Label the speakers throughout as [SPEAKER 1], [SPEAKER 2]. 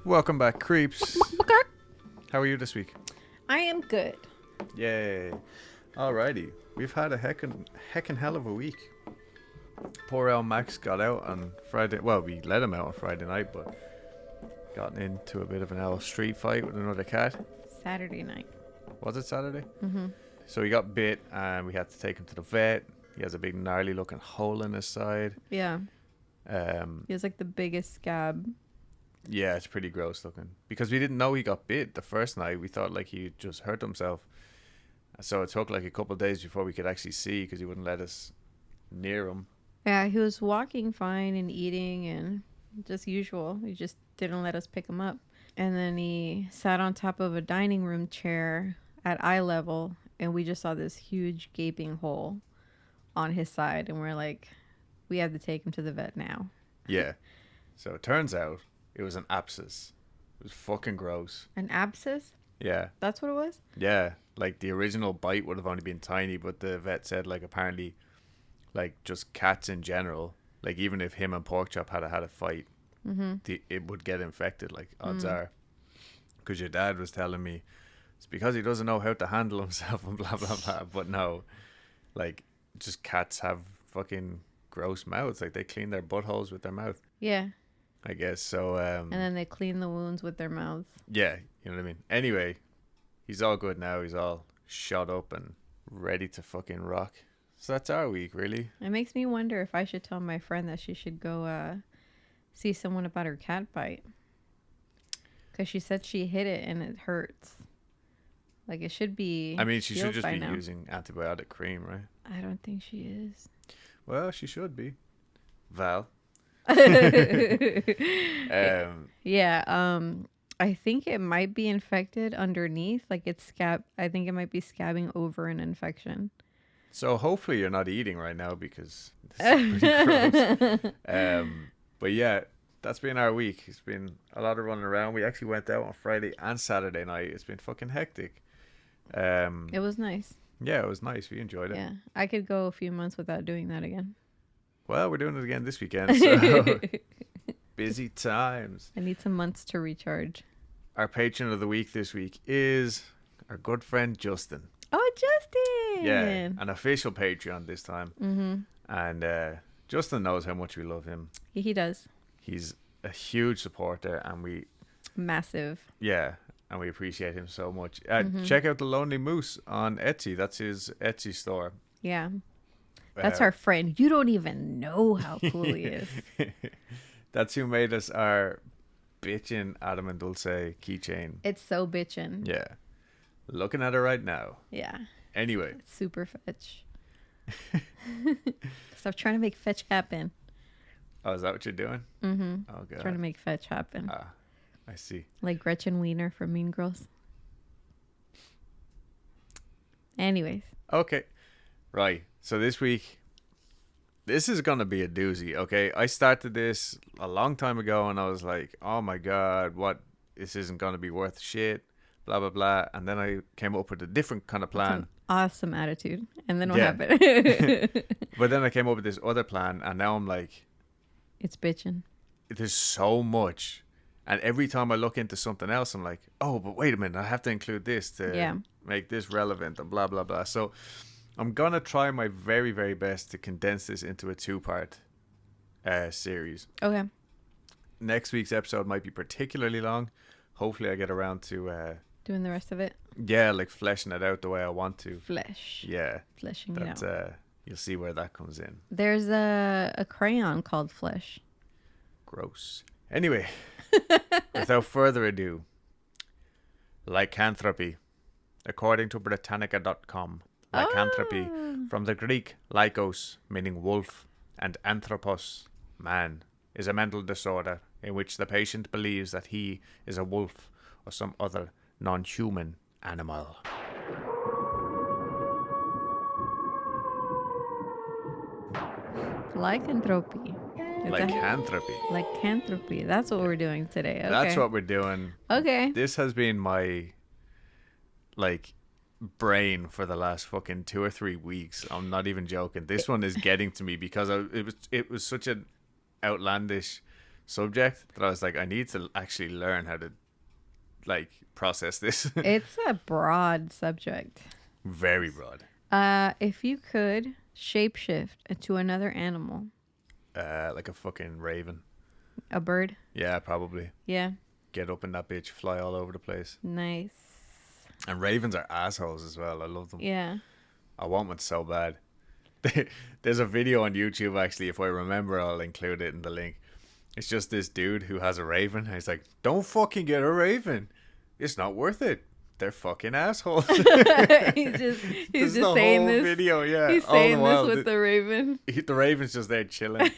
[SPEAKER 1] Welcome back, creeps. How are you this week?
[SPEAKER 2] I am good.
[SPEAKER 1] Yay. Alrighty. We've had a heckin' hell of a week. Poor old Max got out on Friday. Well, we let him out on Friday night, but got into a bit of an old street fight with another cat.
[SPEAKER 2] Saturday night.
[SPEAKER 1] Was it Saturday?
[SPEAKER 2] Mm-hmm.
[SPEAKER 1] So he got bit and we had to take him to the vet. He has a big gnarly looking hole in his side.
[SPEAKER 2] Yeah. He has like the biggest scab.
[SPEAKER 1] Yeah, it's pretty gross looking. Because we didn't know he got bit the first night. We thought like he just hurt himself. So it took like a couple of days before we could actually see because he wouldn't let us near him.
[SPEAKER 2] Yeah, he was walking fine and eating and just usual. He just didn't let us pick him up. And then he sat on top of a dining room chair at eye level, and we just saw this huge gaping hole on his side, and we're like, we have to take him to the vet now.
[SPEAKER 1] Yeah. So it turns out it was an abscess. It was fucking gross.
[SPEAKER 2] An abscess?
[SPEAKER 1] Yeah.
[SPEAKER 2] That's what it was?
[SPEAKER 1] Yeah. Like the original bite would have only been tiny, but the vet said like apparently like just cats in general, like even if him and Porkchop had a fight, it would get infected, like odds are. Because your dad was telling me it's because he doesn't know how to handle himself and blah blah blah. But no, like just cats have fucking gross mouths. Like they clean their buttholes with their mouth.
[SPEAKER 2] Yeah.
[SPEAKER 1] I guess so.
[SPEAKER 2] And then they clean the wounds with their mouths.
[SPEAKER 1] Yeah, you know what I mean. Anyway, he's all good now. He's all shot up and ready to fucking rock. So that's our week, really.
[SPEAKER 2] It makes me wonder if I should tell my friend that she should go see someone about her cat bite. Because she said she hit it and it hurts. Like it should be.
[SPEAKER 1] I mean, she should just be
[SPEAKER 2] now.
[SPEAKER 1] using antibiotic cream, right?
[SPEAKER 2] I don't think she is.
[SPEAKER 1] Well, she should be. Val.
[SPEAKER 2] Yeah. I think it might be infected underneath. Like it's I think it might be scabbing over an infection.
[SPEAKER 1] So hopefully you're not eating right now because this is pretty gross. But yeah, that's been our week. It's been a lot of running around. We actually went out on Friday and Saturday night. It's been fucking hectic.
[SPEAKER 2] It was nice.
[SPEAKER 1] Yeah, it was nice. We enjoyed it.
[SPEAKER 2] Yeah, I could go a few months without doing that again.
[SPEAKER 1] Well, we're doing it again this weekend. So busy times.
[SPEAKER 2] I need some months to recharge.
[SPEAKER 1] Our patron of the week this week is our good friend Justin.
[SPEAKER 2] Oh, Justin!
[SPEAKER 1] Yeah, an official Patreon this time.
[SPEAKER 2] Mm-hmm.
[SPEAKER 1] And Justin knows how much we love him.
[SPEAKER 2] He does.
[SPEAKER 1] He's a huge supporter, and
[SPEAKER 2] massive.
[SPEAKER 1] Yeah, and we appreciate him so much. Check out the Lonely Moose on Etsy. That's his Etsy store.
[SPEAKER 2] Yeah, that's our friend. You don't even know how cool he is.
[SPEAKER 1] That's who made us our bitchin' Adam and Dulce keychain.
[SPEAKER 2] It's so bitchin'.
[SPEAKER 1] Yeah, looking at it right now.
[SPEAKER 2] Yeah.
[SPEAKER 1] Anyway,
[SPEAKER 2] it's super fetch. Stop trying to make fetch happen.
[SPEAKER 1] Oh, is that what you're doing?
[SPEAKER 2] Mm-hmm.
[SPEAKER 1] Oh, God.
[SPEAKER 2] Trying to make fetch happen.
[SPEAKER 1] Ah, I see.
[SPEAKER 2] Like Gretchen Wiener from Mean Girls. Anyways.
[SPEAKER 1] Okay. Right. So this week, this is going to be a doozy, okay? I started this a long time ago and I was like, oh my God, this isn't going to be worth shit, blah, blah, blah. And then I came up with a different kind of plan.
[SPEAKER 2] Awesome attitude. And then what happened?
[SPEAKER 1] But then I came up with this other plan and now I'm like,
[SPEAKER 2] it's bitching.
[SPEAKER 1] There's so much. And every time I look into something else, I'm like, oh, but wait a minute. I have to include this to make this relevant and blah, blah, blah. So I'm going to try my very, very best to condense this into a 2-part series.
[SPEAKER 2] Okay.
[SPEAKER 1] Next week's episode might be particularly long. Hopefully I get around to...
[SPEAKER 2] doing the rest of it?
[SPEAKER 1] Yeah, like fleshing it out the way I want to. Yeah.
[SPEAKER 2] Fleshing it out.
[SPEAKER 1] You'll see where that comes in.
[SPEAKER 2] There's a crayon called Flesh.
[SPEAKER 1] Gross. Anyway, without further ado, Lycanthropy. According to Britannica.com, lycanthropy, from the Greek lykos, meaning wolf, and anthropos, man, is a mental disorder in which the patient believes that he is a wolf or some other non-human animal.
[SPEAKER 2] Lycanthropy. Lycanthropy. That's what we're doing today. Okay.
[SPEAKER 1] That's what we're doing.
[SPEAKER 2] Okay.
[SPEAKER 1] This has been my brain for the last fucking 2 or 3 weeks. I'm not even joking. This one is getting to me because it was such an outlandish subject that I was like, I need to actually learn how to like process this.
[SPEAKER 2] It's a broad subject.
[SPEAKER 1] Very broad.
[SPEAKER 2] If you could shapeshift into another animal,
[SPEAKER 1] Like a fucking raven.
[SPEAKER 2] a bird.
[SPEAKER 1] Yeah, probably.
[SPEAKER 2] Yeah.
[SPEAKER 1] Get up in that bitch, fly all over the place.
[SPEAKER 2] Nice.
[SPEAKER 1] And ravens are assholes as well. I love them.
[SPEAKER 2] Yeah.
[SPEAKER 1] I want one so bad. There's a video on YouTube, actually. If I remember, I'll include it in the link. It's just this dude who has a raven. And he's like, don't fucking get a raven. It's not worth it. They're fucking assholes.
[SPEAKER 2] he's just saying
[SPEAKER 1] whole
[SPEAKER 2] this.
[SPEAKER 1] Video, yeah.
[SPEAKER 2] He's saying this with the raven.
[SPEAKER 1] The raven's just there chilling.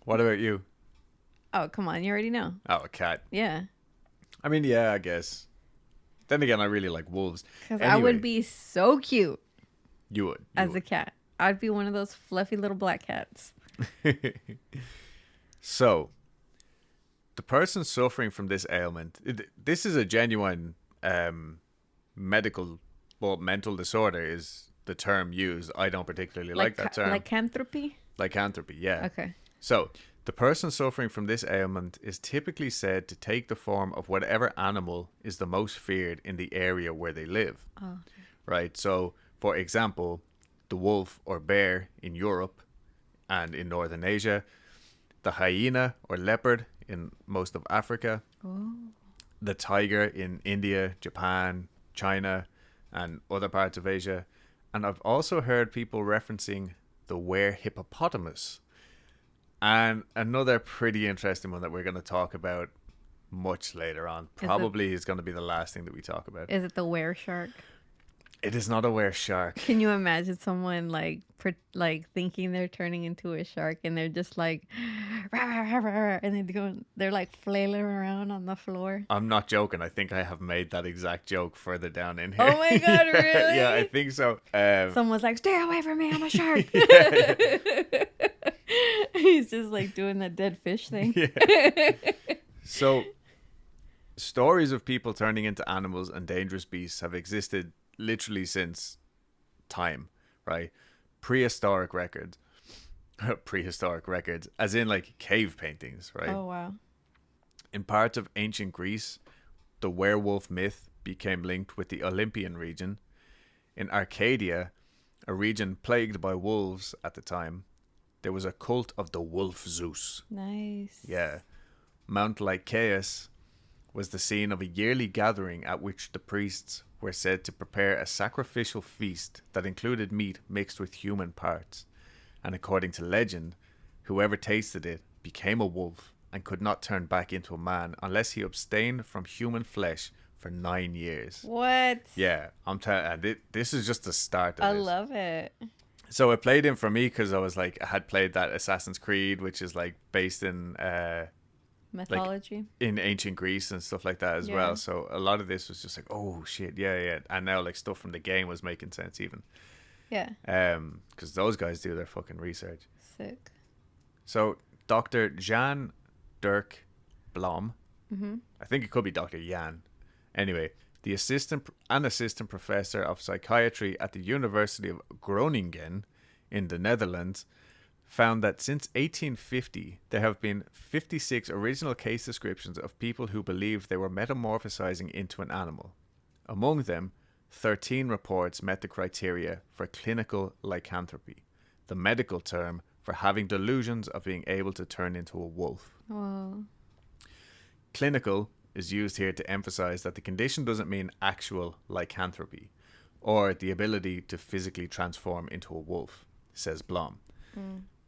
[SPEAKER 1] What about you?
[SPEAKER 2] Oh, come on. You already know.
[SPEAKER 1] Oh, a cat.
[SPEAKER 2] Yeah.
[SPEAKER 1] I mean, yeah, I guess. Then again, I really like wolves.
[SPEAKER 2] Because I would be so cute
[SPEAKER 1] You would.
[SPEAKER 2] as a cat. I'd be one of those fluffy little black cats.
[SPEAKER 1] So, the person suffering from this ailment, this is a genuine mental disorder is the term used. I don't particularly like that term.
[SPEAKER 2] Lycanthropy?
[SPEAKER 1] Lycanthropy, yeah.
[SPEAKER 2] Okay.
[SPEAKER 1] So, the person suffering from this ailment is typically said to take the form of whatever animal is the most feared in the area where they live.
[SPEAKER 2] Oh.
[SPEAKER 1] Right? So, for example, the wolf or bear in Europe and in Northern Asia, the hyena or leopard in most of Africa, the tiger in India, Japan, China, and other parts of Asia. And I've also heard people referencing the were hippopotamus. And another pretty interesting one that we're going to talk about much later on. Probably is going to be the last thing that we talk about.
[SPEAKER 2] Is it the were shark?
[SPEAKER 1] It is not a were shark.
[SPEAKER 2] Can you imagine someone like thinking they're turning into a shark and they're just like, rah, rah, rah, rah, and they're like flailing around on the floor?
[SPEAKER 1] I'm not joking. I think I have made that exact joke further down in here.
[SPEAKER 2] Oh my God, really?
[SPEAKER 1] Yeah, I think so.
[SPEAKER 2] Someone's like, stay away from me, I'm a shark. He's just like doing that dead fish thing.
[SPEAKER 1] Yeah. So, stories of people turning into animals and dangerous beasts have existed literally since time, right? Prehistoric records, as in like cave paintings, right?
[SPEAKER 2] Oh, wow.
[SPEAKER 1] In parts of ancient Greece, the werewolf myth became linked with the Olympian region. In Arcadia, a region plagued by wolves at the time, there was a cult of the wolf Zeus.
[SPEAKER 2] Nice.
[SPEAKER 1] Yeah. Mount Lycaeus was the scene of a yearly gathering at which the priests were said to prepare a sacrificial feast that included meat mixed with human parts. And according to legend, whoever tasted it became a wolf and could not turn back into a man unless he abstained from human flesh for 9 years.
[SPEAKER 2] What?
[SPEAKER 1] Yeah, I'm telling you, this is just the start of
[SPEAKER 2] I
[SPEAKER 1] this.
[SPEAKER 2] love it.
[SPEAKER 1] So it played in for me because I was like, I had played that Assassin's Creed, which is like based in
[SPEAKER 2] mythology,
[SPEAKER 1] like in ancient Greece and stuff like that as well. So a lot of this was just like, oh shit, yeah. And now like stuff from the game was making sense even.
[SPEAKER 2] Yeah.
[SPEAKER 1] Because those guys do their fucking research.
[SPEAKER 2] Sick.
[SPEAKER 1] So Dr. Jan Dirk Blom, I think it could be Dr. Jan. Anyway, the assistant professor of psychiatry at the University of Groningen in the Netherlands, found that since 1850, there have been 56 original case descriptions of people who believed they were metamorphosizing into an animal. Among them, 13 reports met the criteria for clinical lycanthropy, the medical term for having delusions of being able to turn into a wolf.
[SPEAKER 2] Whoa.
[SPEAKER 1] Clinical is used here to emphasize that the condition doesn't mean actual lycanthropy, or the ability to physically transform into a wolf, says Blom.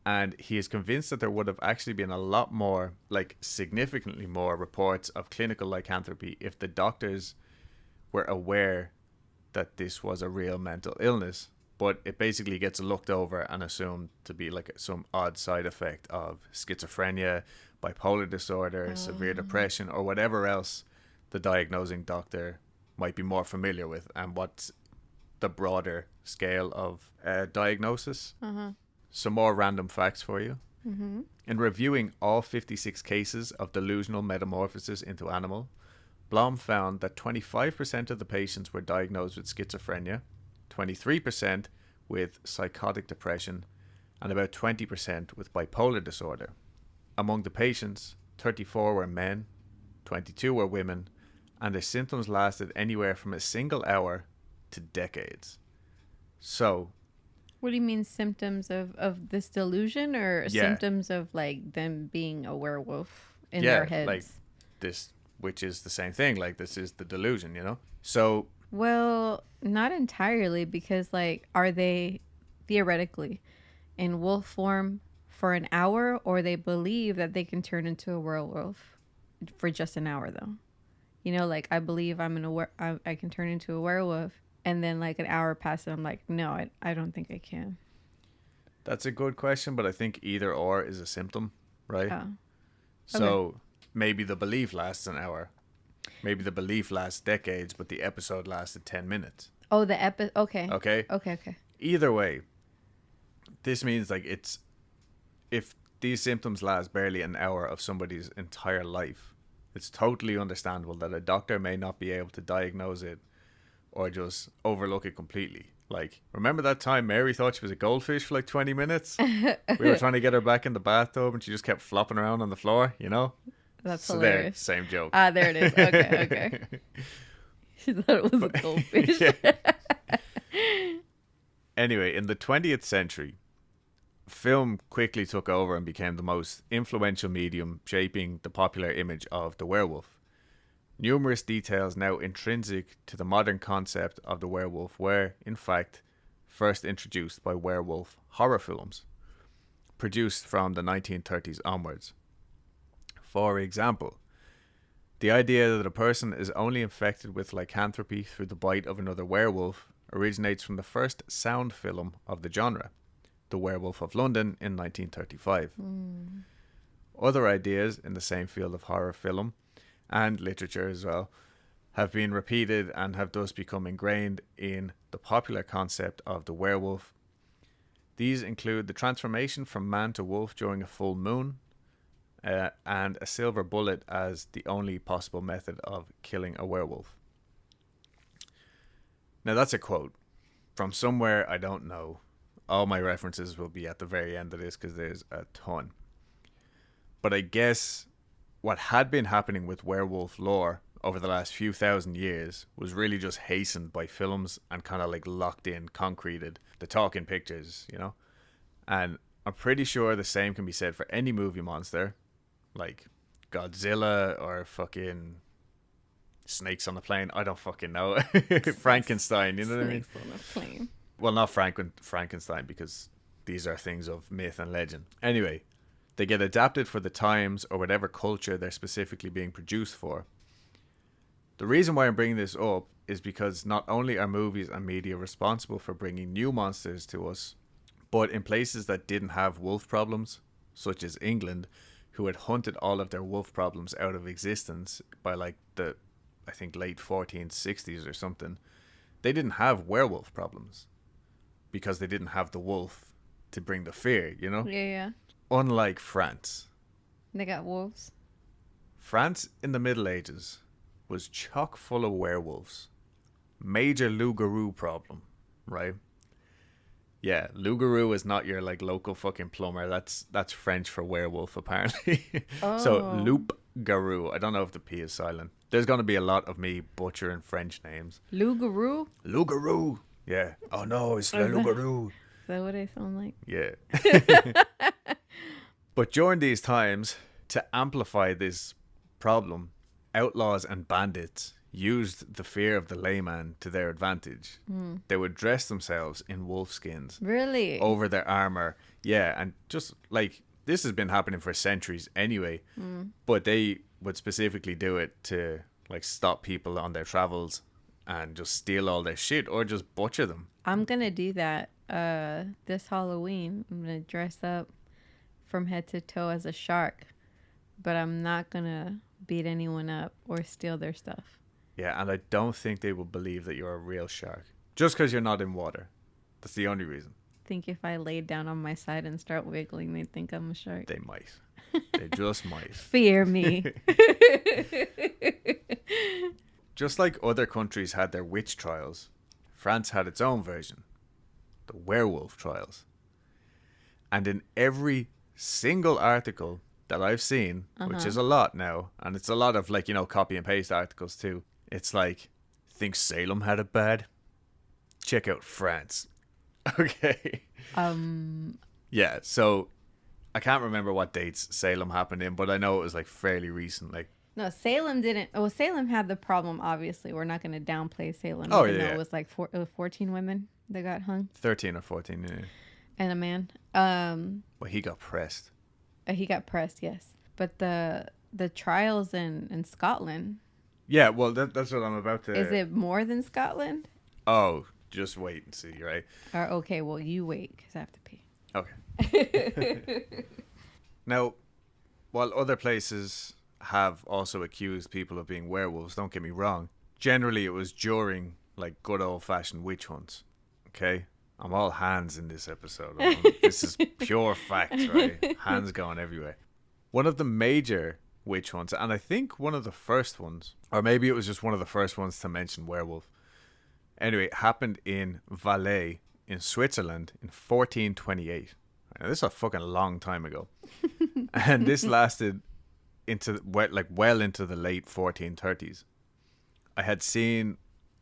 [SPEAKER 1] And he is convinced that there would have actually been a lot more, like significantly more reports of clinical lycanthropy if the doctors were aware that this was a real mental illness. But it basically gets looked over and assumed to be like some odd side effect of schizophrenia, bipolar disorder, severe depression, or whatever else the diagnosing doctor might be more familiar with, and what's the broader scale of diagnosis. Some more random facts for you. In reviewing all 56 cases of delusional metamorphosis into animal, Blom found that 25% of the patients were diagnosed with schizophrenia, 23% with psychotic depression, and about 20% with bipolar disorder. Among the patients, 34 were men, 22 were women, and their symptoms lasted anywhere from a single hour to decades. So,
[SPEAKER 2] What do you mean symptoms of this delusion, or
[SPEAKER 1] yeah,
[SPEAKER 2] symptoms of like them being a werewolf in their
[SPEAKER 1] yeah,
[SPEAKER 2] heads?
[SPEAKER 1] like this, which is the same thing. Like, this is the delusion, you know? So,
[SPEAKER 2] Well, not entirely, because like, are they theoretically in wolf form for an hour, or they believe that they can turn into a werewolf for just an hour though? You know, like I believe I can turn into a werewolf, and then like an hour passes, I'm like, no, I don't think I can.
[SPEAKER 1] that's a good question, but I think either or is a symptom, right?
[SPEAKER 2] Oh,
[SPEAKER 1] So,
[SPEAKER 2] okay.
[SPEAKER 1] maybe the belief lasts an hour. Maybe the belief lasts decades, but the episode lasted 10 minutes.
[SPEAKER 2] Oh, the okay.
[SPEAKER 1] Okay?
[SPEAKER 2] Okay.
[SPEAKER 1] Either way, this means like it's if these symptoms last barely an hour of somebody's entire life, it's totally understandable that a doctor may not be able to diagnose it or just overlook it completely. Like, remember that time Mary thought she was a goldfish for like 20 minutes? We were trying to get her back in the bathtub and she just kept flopping around on the floor, you know?
[SPEAKER 2] That's
[SPEAKER 1] So there,
[SPEAKER 2] hilarious.
[SPEAKER 1] same joke.
[SPEAKER 2] Ah, there it is. Okay. She thought it was a goldfish.
[SPEAKER 1] Yeah. Anyway, in the 20th century, film quickly took over and became the most influential medium shaping the popular image of the werewolf. Numerous details now intrinsic to the modern concept of the werewolf were, in fact, first introduced by werewolf horror films, produced from the 1930s onwards. For example, the idea that a person is only infected with lycanthropy through the bite of another werewolf originates from the first sound film of the genre, The Werewolf of London in 1935. Other ideas in the same field of horror film and literature as well have been repeated and have thus become ingrained in the popular concept of the werewolf. These include the transformation from man to wolf during a full moon, and a silver bullet as the only possible method of killing a werewolf. Now that's a quote from somewhere I don't know. All my references will be at the very end of this because there's a ton. But I guess what had been happening with werewolf lore over the last few thousand years was really just hastened by films and kind of like locked in, concreted, the talking pictures, you know? And I'm pretty sure the same can be said for any movie monster, like Godzilla or fucking Snakes on a Plane. I don't fucking know. Frankenstein, you know what I mean?
[SPEAKER 2] Snakes on a plane.
[SPEAKER 1] Well, not Frankenstein, because these are things of myth and legend. Anyway, they get adapted for the times or whatever culture they're specifically being produced for. The reason why I'm bringing this up is because not only are movies and media responsible for bringing new monsters to us, but in places that didn't have wolf problems, such as England, who had hunted all of their wolf problems out of existence by like the, I think, late 1460s or something, they didn't have werewolf problems because they didn't have the wolf to bring the fear, you know?
[SPEAKER 2] Yeah.
[SPEAKER 1] Unlike France.
[SPEAKER 2] They got wolves.
[SPEAKER 1] France in the Middle Ages was chock full of werewolves. Major loup-garou problem, right? Yeah, loup-garou is not your like local fucking plumber. That's French for werewolf, apparently. So
[SPEAKER 2] Oh.
[SPEAKER 1] loup-garou. I don't know if the P is silent. There's going to be a lot of me butchering French names.
[SPEAKER 2] Loup-garou?
[SPEAKER 1] Loup-garou. Yeah. Oh no, it's the loup-garou.
[SPEAKER 2] Is that what they sound like?
[SPEAKER 1] Yeah. But during these times, to amplify this problem, outlaws and bandits used the fear of the layman to their advantage. They would dress themselves in wolf skins
[SPEAKER 2] Really?
[SPEAKER 1] over their armor. Yeah, and just like this has been happening for centuries anyway, but they would specifically do it to like stop people on their travels and just steal all their shit or just butcher them.
[SPEAKER 2] I'm gonna do that this Halloween. I'm gonna dress up from head to toe as a shark, but I'm not gonna beat anyone up or steal their stuff.
[SPEAKER 1] Yeah, and I don't think they will believe that you're a real shark just because you're not in water. That's the only reason.
[SPEAKER 2] Think if I lay down on my side and start wiggling, they think I'm a shark.
[SPEAKER 1] They might. They just might.
[SPEAKER 2] Fear me.
[SPEAKER 1] Just like other countries had their witch trials, France had its own version, the werewolf trials. And in every single article that I've seen, which is a lot now, and it's a lot of like, copy and paste articles too. It's like, think Salem had it bad? Check out France. Okay. Yeah, so I can't remember what dates Salem happened in, but I know it was like fairly recent. Like,
[SPEAKER 2] No, Salem didn't. Oh, Salem had the problem, obviously. We're not going to downplay Salem.
[SPEAKER 1] Oh,
[SPEAKER 2] even
[SPEAKER 1] yeah,
[SPEAKER 2] though
[SPEAKER 1] yeah.
[SPEAKER 2] it was like 14 women that got hung
[SPEAKER 1] 13 or 14, yeah.
[SPEAKER 2] and a man.
[SPEAKER 1] Well, he got pressed.
[SPEAKER 2] He got pressed, yes. But the trials in Scotland,
[SPEAKER 1] Yeah, well, that's what I'm about to...
[SPEAKER 2] is it more than Scotland?
[SPEAKER 1] Oh, just wait and see, right?
[SPEAKER 2] Or, okay, well, you wait, because I have to pee.
[SPEAKER 1] Okay. Now, while other places have also accused people of being werewolves, don't get me wrong, generally it was during like good old-fashioned witch hunts. Okay? I'm all hands in this episode. This is pure facts, right? Hands going everywhere. One of the major witch hunts, and I think one of the first ones, or maybe it was just one of the first ones to mention werewolf. Anyway, it happened in Valais in Switzerland in 1428. Now, this is a fucking long time ago. And this lasted into well into the late 1430s. I had seen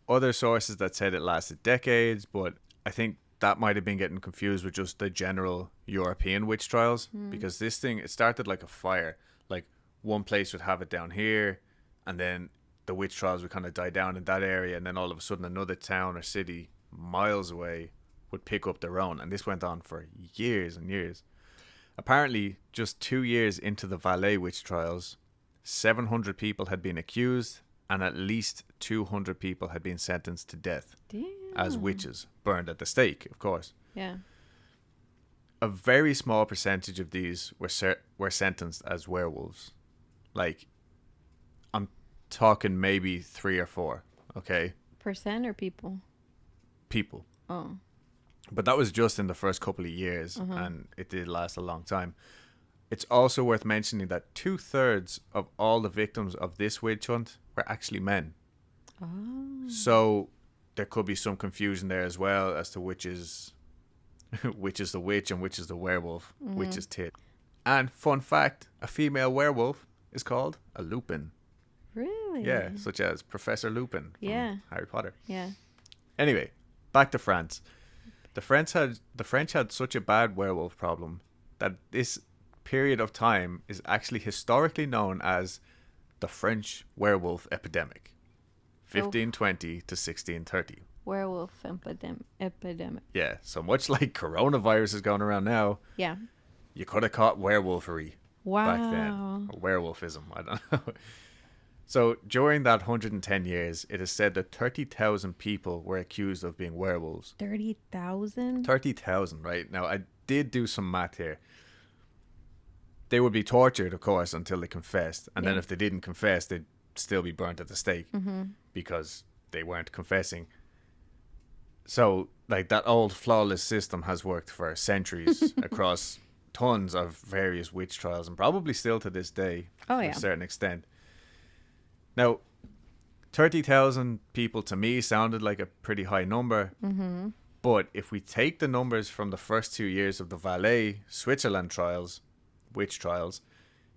[SPEAKER 1] other sources that said it lasted decades, but I think that might have been getting confused with just the general European witch trials, because this thing, it started like a fire. Like, one place would have it down here, and then the witch trials would kind of die down in that area, and then all of a sudden another town or city miles away would pick up their own, and this went on for years and years. Apparently, just 2 years into the Valais witch trials, 700 people had been accused, and at least 200 people had been sentenced to death.
[SPEAKER 2] Damn.
[SPEAKER 1] As witches, burned at the stake, of course.
[SPEAKER 2] Yeah.
[SPEAKER 1] A very small percentage of these were sentenced as werewolves. Like, I'm talking maybe 3 or 4, okay?
[SPEAKER 2] Percent or people?
[SPEAKER 1] People.
[SPEAKER 2] Oh.
[SPEAKER 1] But that was just in the first couple of years, and it did last a long time. It's also worth mentioning that 2/3 of all the victims of this witch hunt were actually men.
[SPEAKER 2] Oh.
[SPEAKER 1] So there could be some confusion there as well as to which is the witch and which is the werewolf, which is tit. And fun fact, a female werewolf is called a Lupin.
[SPEAKER 2] Really?
[SPEAKER 1] Yeah, such as Professor Lupin from Harry Potter.
[SPEAKER 2] Yeah.
[SPEAKER 1] Anyway, back to France. The French had such a bad werewolf problem that this period of time is actually historically known as the French werewolf epidemic, 1520 to 1630.
[SPEAKER 2] Werewolf epidemic.
[SPEAKER 1] Yeah, so much like coronavirus is going around now.
[SPEAKER 2] Yeah.
[SPEAKER 1] You could have caught werewolfery back then.
[SPEAKER 2] Wow.
[SPEAKER 1] Or werewolfism, I don't know. So during that 110 years, it is said that 30,000 people were accused of being werewolves.
[SPEAKER 2] 30,000?
[SPEAKER 1] 30,000, right? Now, I did do some math here. They would be tortured, of course, until they confessed. And then if they didn't confess, they'd still be burnt at the stake because they weren't confessing. So, like, that old flawless system has worked for centuries across tons of various witch trials, and probably still to this day to a certain extent. Now, 30,000 people to me sounded like a pretty high number. But if we take the numbers from the first 2 years of the Valais, Switzerland trials, witch trials,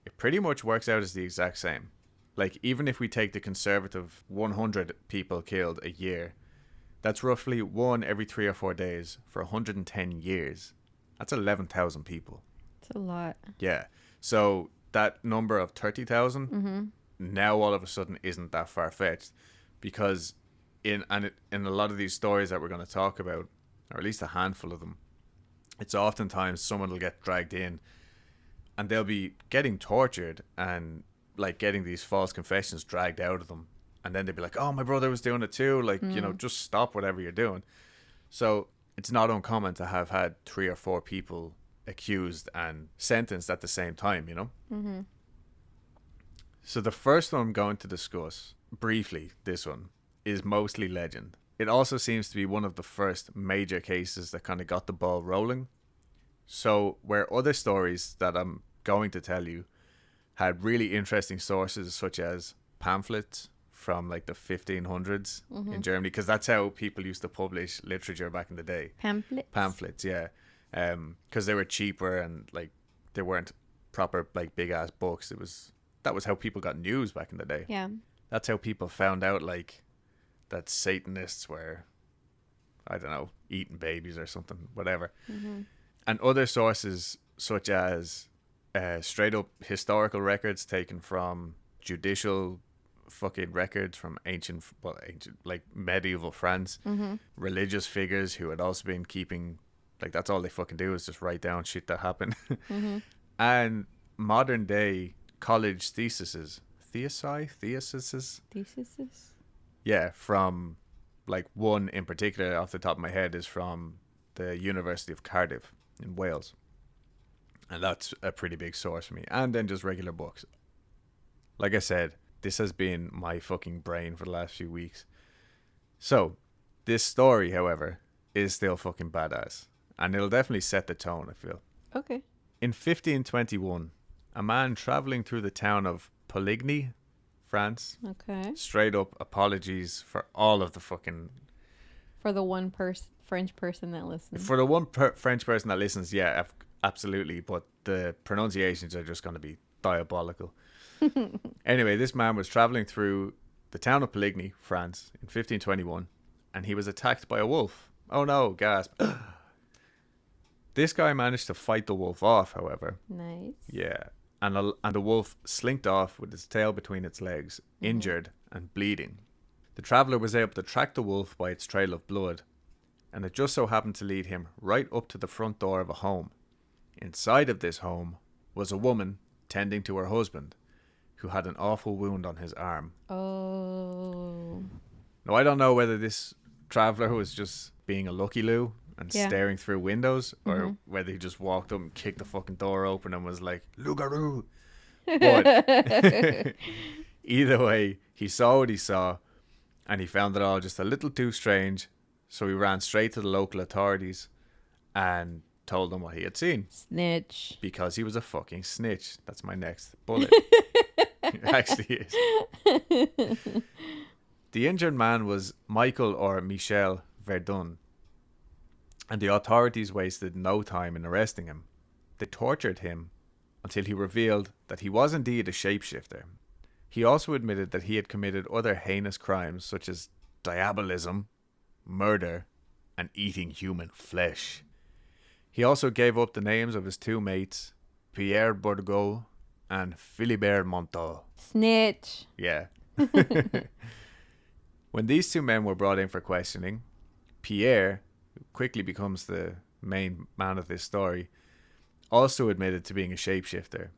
[SPEAKER 1] it pretty much works out as the exact same. Like, even if we take the conservative 100 people killed a year, that's roughly 1 every 3 or 4 days for 110 years. That's 11,000 people.
[SPEAKER 2] That's a lot.
[SPEAKER 1] Yeah. So that number of 30,000 now all of a sudden isn't that far-fetched, because in a lot of these stories that we're going to talk about, or at least a handful of them, it's oftentimes someone will get dragged in and they'll be getting tortured and like getting these false confessions dragged out of them, and then they'll be like, oh, my brother was doing it too, like, just stop whatever you're doing. So it's not uncommon to have had 3 or 4 people accused and sentenced at the same time, So the first one I'm going to discuss briefly, this one, is mostly legend. It also seems to be one of the first major cases that kind of got the ball rolling. So where other stories that I'm going to tell you had really interesting sources, such as pamphlets from like the 1500s in Germany, because that's how people used to publish literature back in the day.
[SPEAKER 2] Pamphlets?
[SPEAKER 1] Pamphlets, yeah. Because they were cheaper and like they weren't proper like big ass books. That was how people got news back in the day.
[SPEAKER 2] Yeah.
[SPEAKER 1] That's how people found out like that Satanists were, I don't know, eating babies or something, whatever.
[SPEAKER 2] Mm-hmm.
[SPEAKER 1] And other sources such as straight up historical records taken from judicial fucking records from ancient like medieval France,
[SPEAKER 2] Mm-hmm.
[SPEAKER 1] religious figures who had also been keeping, like, that's all they fucking do is just write down shit that happened.
[SPEAKER 2] Mm-hmm.
[SPEAKER 1] And modern day college theses, yeah, from like one in particular off the top of my head is from the University of Cardiff in Wales, and that's a pretty big source for me. And then just regular books. Like I said, this has been my fucking brain for the last few weeks. So this story, however, is still fucking badass, and it'll definitely set the tone, I feel.
[SPEAKER 2] Okay.
[SPEAKER 1] In 1521, a man traveling through the town of Poligny, France,
[SPEAKER 2] Okay.
[SPEAKER 1] straight up apologies for all of the fucking...
[SPEAKER 2] For the one French person that listens.
[SPEAKER 1] For the one French person that listens, yeah, absolutely. But the pronunciations are just going to be diabolical. Anyway, this man was traveling through the town of Poligny, France, in 1521, and he was attacked by a wolf. Oh no, gasp. This guy managed to fight the wolf off, however.
[SPEAKER 2] Nice.
[SPEAKER 1] Yeah. And the wolf slinked off with its tail between its legs, injured and bleeding. The traveller was able to track the wolf by its trail of blood, and it just so happened to lead him right up to the front door of a home. Inside of this home was a woman tending to her husband, who had an awful wound on his arm.
[SPEAKER 2] Oh.
[SPEAKER 1] Now, I don't know whether this traveller was just being a lucky Lou and staring through windows, or whether he just walked up and kicked the fucking door open and was like, Lougarou. But either way, he saw what he saw, and he found it all just a little too strange, so he ran straight to the local authorities and told them what he had seen.
[SPEAKER 2] Snitch.
[SPEAKER 1] Because he was a fucking snitch. That's my next bullet. It actually is. The injured man was Michael or Michel Verdun, and the authorities wasted no time in arresting him. They tortured him until he revealed that he was indeed a shapeshifter. He also admitted that he had committed other heinous crimes such as diabolism, murder, and eating human flesh. He also gave up the names of his two mates, Pierre Bourgault and Philibert Monteau.
[SPEAKER 2] Snitch.
[SPEAKER 1] Yeah. When these two men were brought in for questioning, Pierre, who quickly becomes the main man of this story, also admitted to being a shapeshifter.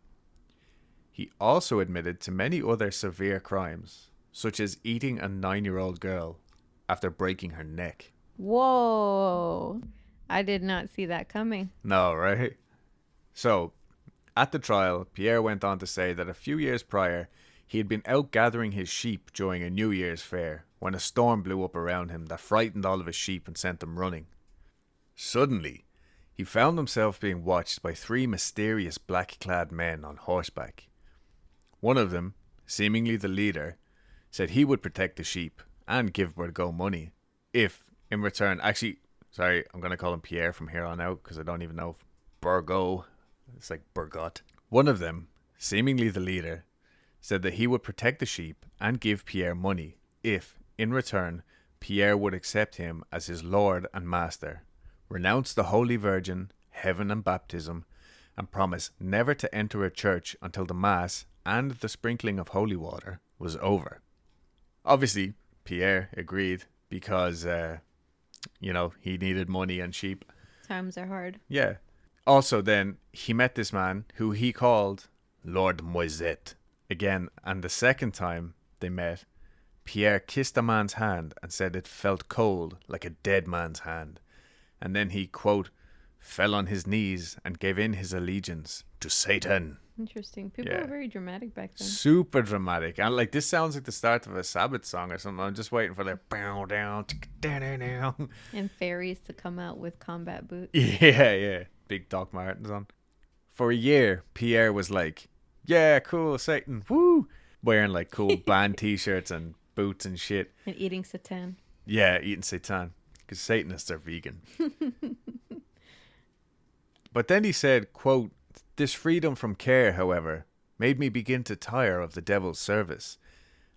[SPEAKER 1] He also admitted to many other severe crimes, such as eating a 9-year-old girl after breaking her neck.
[SPEAKER 2] Whoa. I did not see that coming.
[SPEAKER 1] No, right? So, at the trial, Pierre went on to say that a few years prior, he had been out gathering his sheep during a New Year's fair when a storm blew up around him that frightened all of his sheep and sent them running. Suddenly, he found himself being watched by 3 mysterious black-clad men on horseback. One of them, seemingly the leader, said he would protect the sheep and give Bourgault money if, in return... Actually, sorry, I'm going to call him Pierre from here on out because I don't even know if Bourgault... It's like Bourgot. One of them, seemingly the leader, said that he would protect the sheep and give Pierre money if, in return, Pierre would accept him as his Lord and Master, renounce the Holy Virgin, heaven and baptism, and promise never to enter a church until the Mass and the sprinkling of holy water was over. Obviously, Pierre agreed because, he needed money and sheep.
[SPEAKER 2] Times are hard.
[SPEAKER 1] Yeah. Also then, he met this man who he called Lord Moisette. Again, and the second time they met, Pierre kissed the man's hand and said it felt cold like a dead man's hand. And then he, quote, fell on his knees and gave in his allegiance to Satan.
[SPEAKER 2] Interesting. People were very dramatic back then.
[SPEAKER 1] Super dramatic. And like, this sounds like the start of a Sabbath song or something. I'm just waiting for the bow down, down.
[SPEAKER 2] And fairies to come out with combat boots.
[SPEAKER 1] Yeah. Big Doc Martens on. For a year, Pierre was like, yeah, cool, Satan, woo! Wearing like cool band t-shirts and boots and shit.
[SPEAKER 2] And eating seitan.
[SPEAKER 1] Yeah, eating seitan. Because Satanists are vegan. But then he said, quote, This freedom from care, however, made me begin to tire of the devil's service,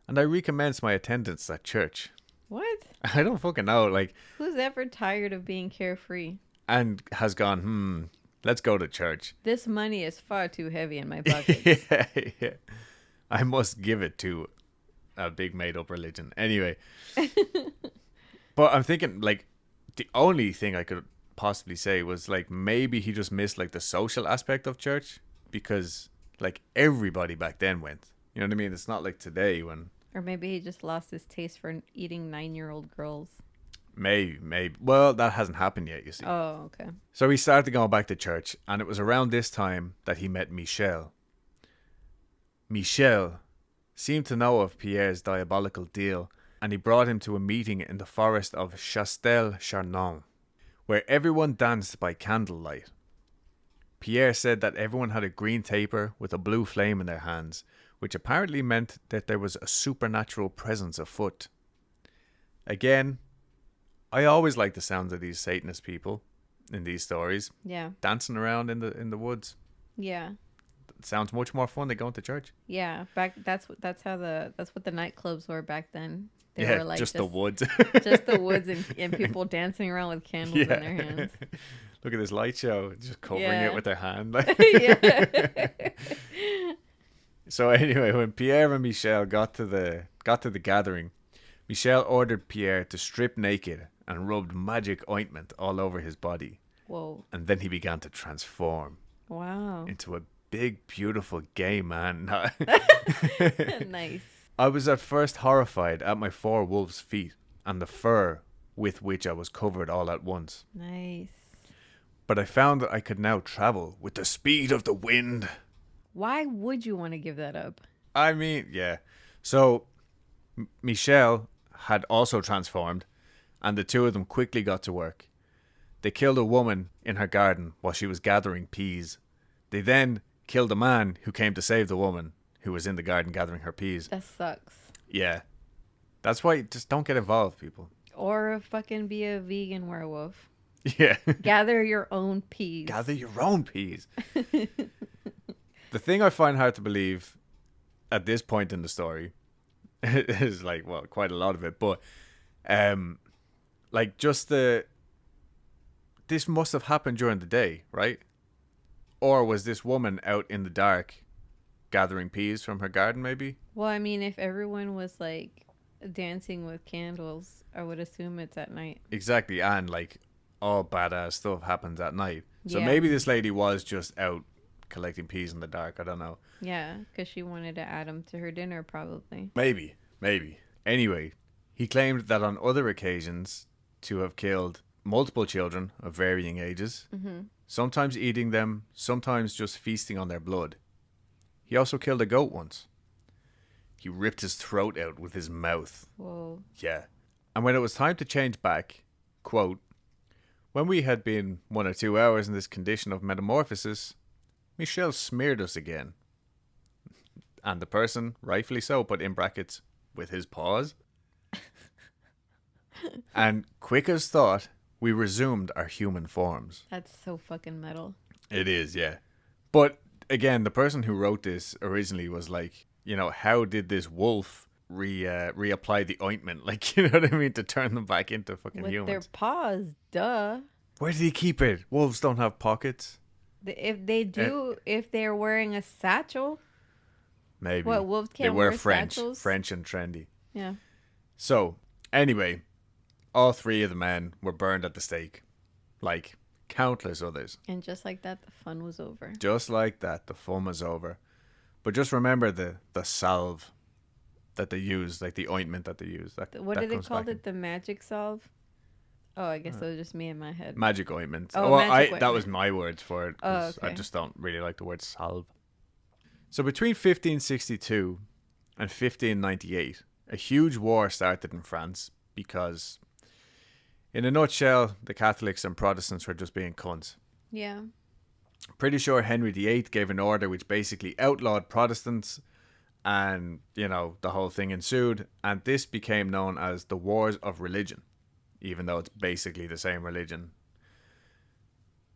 [SPEAKER 1] and I recommenced my attendance at church.
[SPEAKER 2] What?
[SPEAKER 1] I don't fucking know, like...
[SPEAKER 2] Who's ever tired of being carefree?
[SPEAKER 1] And has gone, let's go to church.
[SPEAKER 2] This money is far too heavy in my pockets.
[SPEAKER 1] Yeah. I must give it to a big made-up religion. Anyway. But I'm thinking, like, the only thing I could possibly say was, like, maybe he just missed, like, the social aspect of church. Because, like, everybody back then went. You know what I mean? It's not like today when...
[SPEAKER 2] Or maybe he just lost his taste for eating 9-year-old girls.
[SPEAKER 1] Maybe. Well, that hasn't happened yet, you see.
[SPEAKER 2] Oh, okay.
[SPEAKER 1] So he started going back to church, and it was around this time that he met Michel. Michel seemed to know of Pierre's diabolical deal, and he brought him to a meeting in the forest of Chastel-Charnon, where everyone danced by candlelight. Pierre said that everyone had a green taper with a blue flame in their hands, which apparently meant that there was a supernatural presence afoot. Again, I always like the sounds of these Satanist people in these stories.
[SPEAKER 2] Yeah.
[SPEAKER 1] Dancing around in the woods.
[SPEAKER 2] Yeah.
[SPEAKER 1] It sounds much more fun than going to church.
[SPEAKER 2] Yeah. That's what the nightclubs were back then. They
[SPEAKER 1] were
[SPEAKER 2] like
[SPEAKER 1] just the woods.
[SPEAKER 2] Just the woods and people dancing around with candles in their hands.
[SPEAKER 1] Look at this light show, just covering it with their hand.
[SPEAKER 2] Yeah.
[SPEAKER 1] So anyway, when Pierre and Michel got to the gathering, Michel ordered Pierre to strip naked and rubbed magic ointment all over his body.
[SPEAKER 2] Whoa.
[SPEAKER 1] And then he began to transform.
[SPEAKER 2] Wow.
[SPEAKER 1] Into a big, beautiful gay man.
[SPEAKER 2] Nice.
[SPEAKER 1] I was at first horrified at my 4 wolves' feet and the fur with which I was covered all at once.
[SPEAKER 2] Nice.
[SPEAKER 1] But I found that I could now travel with the speed of the wind.
[SPEAKER 2] Why would you want to give that up?
[SPEAKER 1] I mean, yeah. So, Michel had also transformed, and the two of them quickly got to work. They killed a woman in her garden while she was gathering peas. They then killed a man who came to save the woman who was in the garden gathering her peas.
[SPEAKER 2] That sucks.
[SPEAKER 1] Yeah. That's why just don't get involved, people.
[SPEAKER 2] Or fucking be a vegan werewolf.
[SPEAKER 1] Yeah.
[SPEAKER 2] Gather your own peas.
[SPEAKER 1] Gather your own peas. The thing I find hard to believe at this point in the story is like, well, quite a lot of it, but like just this must have happened during the day, right? Or was this woman out in the dark gathering peas from her garden, maybe?
[SPEAKER 2] Well, I mean, if everyone was like dancing with candles, I would assume it's at night.
[SPEAKER 1] Exactly, and like all badass stuff happens at night. So
[SPEAKER 2] Yeah.
[SPEAKER 1] maybe this lady was just out collecting peas in the dark. I don't know.
[SPEAKER 2] Yeah, because she wanted to add them to her dinner, probably.
[SPEAKER 1] Maybe. Anyway, he claimed that on other occasions to have killed multiple children of varying ages, sometimes eating them, sometimes just feasting on their blood. He also killed a goat once. He ripped his throat out with his mouth.
[SPEAKER 2] Whoa.
[SPEAKER 1] Yeah. And when it was time to change back, quote, when we had been 1 or 2 hours in this condition of metamorphosis, Michel smeared us again. And the person, rightfully so, put in brackets, with his paws. And quick as thought, we resumed our human forms.
[SPEAKER 2] That's so fucking metal.
[SPEAKER 1] It is, yeah. But again, the person who wrote this originally was like, you know, how did this wolf reapply the ointment? Like, you know what I mean? To turn them back into fucking
[SPEAKER 2] With
[SPEAKER 1] humans.
[SPEAKER 2] their paws, duh.
[SPEAKER 1] Where did he keep it? Wolves don't have pockets.
[SPEAKER 2] If they do, if they're wearing a satchel.
[SPEAKER 1] Maybe.
[SPEAKER 2] What, wolves can't
[SPEAKER 1] they wear
[SPEAKER 2] wear
[SPEAKER 1] French,
[SPEAKER 2] satchels?
[SPEAKER 1] French and trendy.
[SPEAKER 2] Yeah.
[SPEAKER 1] So, anyway, all 3 of the men were burned at the stake, like countless others.
[SPEAKER 2] And just like that, the fun was over.
[SPEAKER 1] Just like that, the fun was over. But just remember the salve that they use, like the ointment that they use.
[SPEAKER 2] What
[SPEAKER 1] that
[SPEAKER 2] did they
[SPEAKER 1] comes
[SPEAKER 2] call
[SPEAKER 1] back
[SPEAKER 2] it? The magic salve? Oh, I guess it was just me in my head.
[SPEAKER 1] Magic ointment.
[SPEAKER 2] Oh,
[SPEAKER 1] well,
[SPEAKER 2] magic
[SPEAKER 1] that
[SPEAKER 2] ointment.
[SPEAKER 1] was my words for it. 'Cause
[SPEAKER 2] Oh, okay.
[SPEAKER 1] I just don't really like the word salve. So between 1562 and 1598, a huge war started in France because, in a nutshell, the Catholics and Protestants were just being cunts.
[SPEAKER 2] Yeah.
[SPEAKER 1] Pretty sure Henry VIII gave an order which basically outlawed Protestants, and, you know, the whole thing ensued, and this became known as the Wars of Religion, even though it's basically the same religion.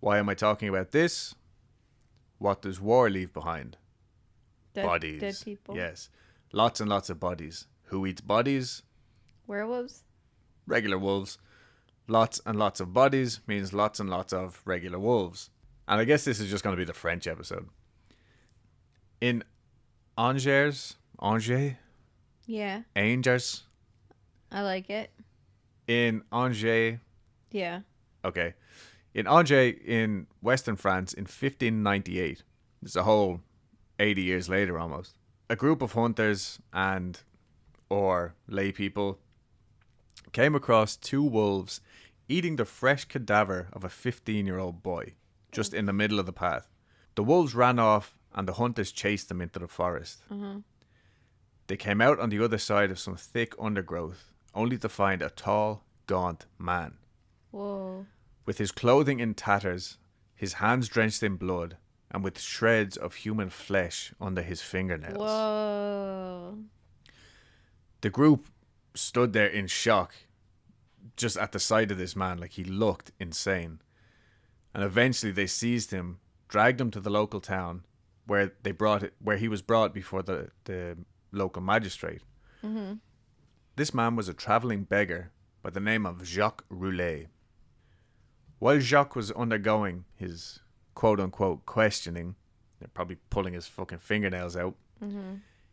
[SPEAKER 1] Why am I talking about this? what does war leave behind?
[SPEAKER 2] Dead,
[SPEAKER 1] Bodies.
[SPEAKER 2] Dead people.
[SPEAKER 1] Yes. Lots and lots of bodies. Who eats bodies?
[SPEAKER 2] Werewolves.
[SPEAKER 1] Regular wolves. Lots and lots of bodies means lots and lots of regular wolves. And I guess this is just going to be the French episode. In Angers,
[SPEAKER 2] Yeah,
[SPEAKER 1] Angers,
[SPEAKER 2] I like it.
[SPEAKER 1] in Angers,
[SPEAKER 2] Yeah.
[SPEAKER 1] okay. In Angers, in Western France, in 1598, it's a whole 80 years later almost, a group of hunters and or lay people came across two wolves eating the fresh cadaver of a 15-year-old boy just in the middle of the path. The wolves ran off and the hunters chased them into the forest. They came out on the other side of some thick undergrowth, only to find a tall, gaunt man.
[SPEAKER 2] Whoa.
[SPEAKER 1] With his clothing in tatters, his hands drenched in blood, and with shreds of human flesh under his fingernails.
[SPEAKER 2] Whoa.
[SPEAKER 1] The group stood there in shock, just at the sight of this man, like he looked insane. And eventually they seized him, dragged him to the local town, where he was brought before the local magistrate.
[SPEAKER 2] Mm-hmm.
[SPEAKER 1] This man was a travelling beggar by the name of Jacques Roulet. While Jacques was undergoing his quote-unquote questioning, they're probably pulling his fucking fingernails out,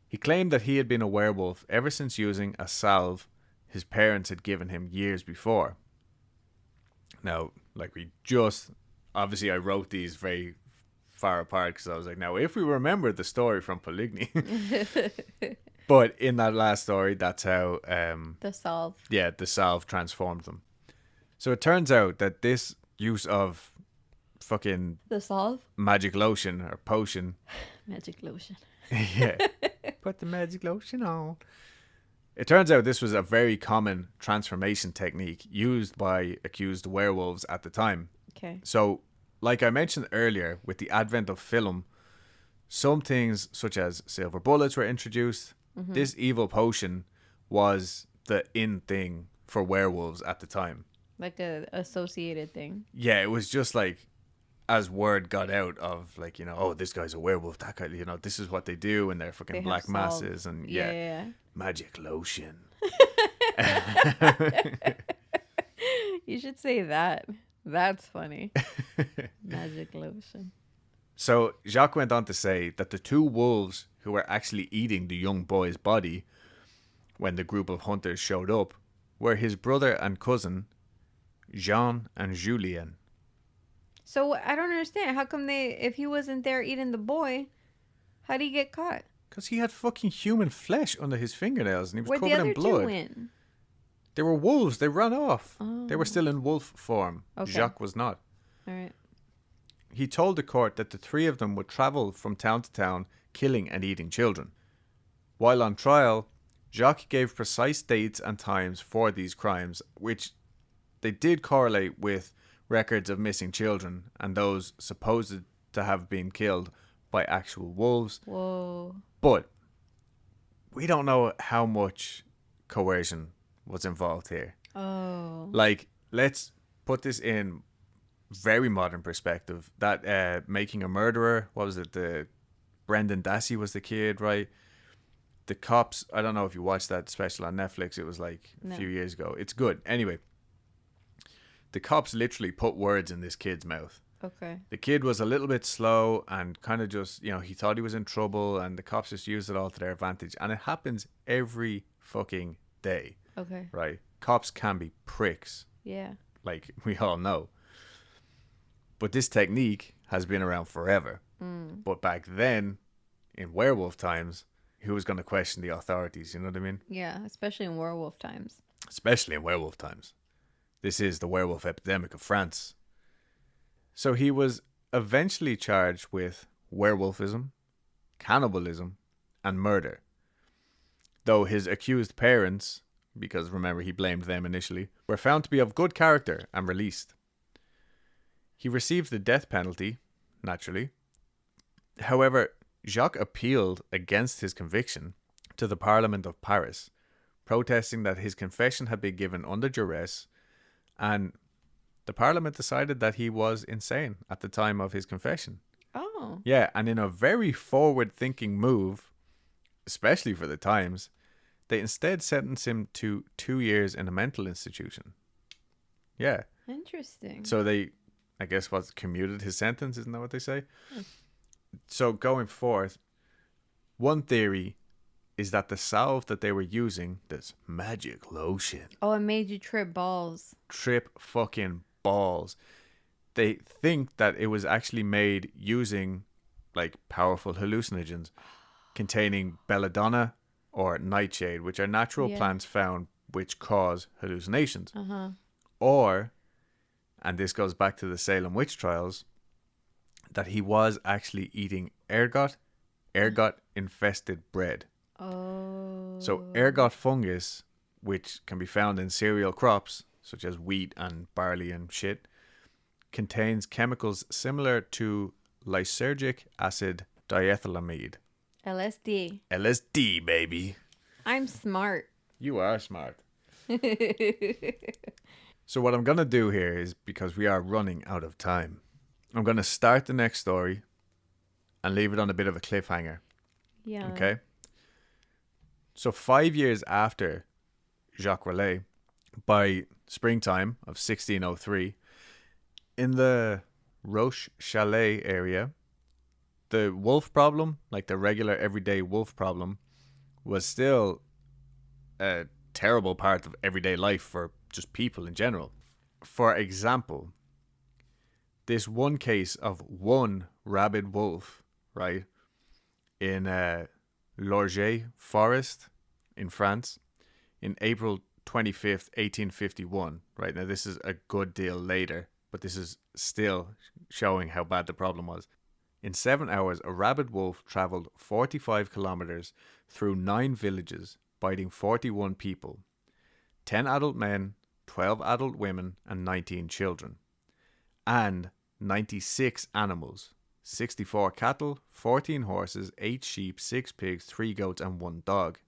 [SPEAKER 1] he claimed that he had been a werewolf ever since using a salve his parents had given him years before. Now, obviously I wrote these very far apart because I was like, now if we remember the story from Poligny. But in that last story, that's how
[SPEAKER 2] The salve.
[SPEAKER 1] the salve transformed them. So it turns out that this use of fucking
[SPEAKER 2] The salve?
[SPEAKER 1] magic lotion or potion.
[SPEAKER 2] Magic lotion.
[SPEAKER 1] Yeah. Put the magic lotion on. It turns out this was a very common transformation technique used by accused werewolves at the time.
[SPEAKER 2] Okay.
[SPEAKER 1] So, like I mentioned earlier, with the advent of film, some things such as silver bullets were introduced. This evil potion was the in thing for werewolves at the time.
[SPEAKER 2] Like a associated thing.
[SPEAKER 1] Yeah, it was just like, as word got out of like, oh, this guy's a werewolf, that guy, this is what they do in their fucking
[SPEAKER 2] They
[SPEAKER 1] black
[SPEAKER 2] have salve.
[SPEAKER 1] masses and
[SPEAKER 2] Yeah.
[SPEAKER 1] magic lotion.
[SPEAKER 2] You should say that. That's funny. Magic lotion.
[SPEAKER 1] So Jacques went on to say that the two wolves who were actually eating the young boy's body when the group of hunters showed up were his brother and cousin, Jean and Julien.
[SPEAKER 2] So I don't understand. How come if he wasn't there eating the boy, how'd he get caught?
[SPEAKER 1] Because he had fucking human flesh under his fingernails and he was
[SPEAKER 2] Where'd the
[SPEAKER 1] covered
[SPEAKER 2] other
[SPEAKER 1] in blood.
[SPEAKER 2] two win?
[SPEAKER 1] They were wolves. They ran off.
[SPEAKER 2] Oh.
[SPEAKER 1] They were still in wolf form.
[SPEAKER 2] Okay.
[SPEAKER 1] Jacques was not.
[SPEAKER 2] All right.
[SPEAKER 1] He told the court that the three of them would travel from town to town, killing and eating children. While on trial, Jacques gave precise dates and times for these crimes, which they did correlate with records of missing children and those supposed to have been killed by actual wolves.
[SPEAKER 2] Whoa.
[SPEAKER 1] But we don't know how much coercion was involved here.
[SPEAKER 2] Oh.
[SPEAKER 1] Like, let's put this in very modern perspective. That Making a Murderer, what was it? The Brendan Dassey was the kid, right? The cops, I don't know if you watched that special on Netflix. It was like a few years ago. It's good. Anyway, the cops literally put words in this kid's mouth.
[SPEAKER 2] Okay.
[SPEAKER 1] The kid was a little bit slow and kind of just, he thought he was in trouble and the cops just used it all to their advantage. And it happens every fucking day.
[SPEAKER 2] Okay.
[SPEAKER 1] Right? Cops can be pricks.
[SPEAKER 2] Yeah.
[SPEAKER 1] Like we all know. But this technique has been around forever. But back then, in werewolf times, who was going to question the authorities? You know what I mean?
[SPEAKER 2] Yeah, especially in werewolf times.
[SPEAKER 1] Especially in werewolf times. This is the werewolf epidemic of France. So he was eventually charged with werewolfism, cannibalism, and murder. Though his accused parents, because remember he blamed them initially, were found to be of good character and released. He received the death penalty, naturally. However, Jacques appealed against his conviction to the Parliament of Paris, protesting that his confession had been given under duress, and the Parliament decided that he was insane at the time of his confession.
[SPEAKER 2] Oh. Oh.
[SPEAKER 1] Yeah, and in a very forward-thinking move, especially for the times, they instead sentenced him to 2 years in a mental institution. Yeah.
[SPEAKER 2] Interesting.
[SPEAKER 1] So they, I guess, commuted his sentence, isn't that what they say?
[SPEAKER 2] Yes.
[SPEAKER 1] So going forth, one theory is that the salve that they were using, this magic lotion.
[SPEAKER 2] Oh, it made you trip balls.
[SPEAKER 1] Trip fucking balls. They think that it was actually made using like powerful hallucinogens containing belladonna or nightshade, which are natural plants found which cause hallucinations. Or, and this goes back to the Salem witch trials, that he was actually eating ergot infested bread.
[SPEAKER 2] Oh.
[SPEAKER 1] So ergot fungus, which can be found in cereal crops such as wheat and barley and shit, contains chemicals similar to lysergic acid diethylamide.
[SPEAKER 2] LSD.
[SPEAKER 1] LSD, baby.
[SPEAKER 2] I'm smart.
[SPEAKER 1] You are smart. So what I'm going to do here is, because we are running out of time, I'm going to start the next story and leave it on a bit of a cliffhanger.
[SPEAKER 2] Yeah.
[SPEAKER 1] Okay? So 5 years after Jacques Roulet, by springtime of 1603, in the Roche Chalet area, the wolf problem, like the regular everyday wolf problem, was still a terrible part of everyday life for just people in general. For example, this one case of one rabid wolf, right, in Lorget Forest in France in April 25th, 1851. Right, now this is a good deal later, but this is still showing how bad the problem was. In 7 hours, a rabid wolf travelled 45 kilometres through 9 villages, biting 41 people, 10 adult men, 12 adult women, and 19 children, and 96 animals, 64 cattle, 14 horses, 8 sheep, 6 pigs, 3 goats, and 1 dog.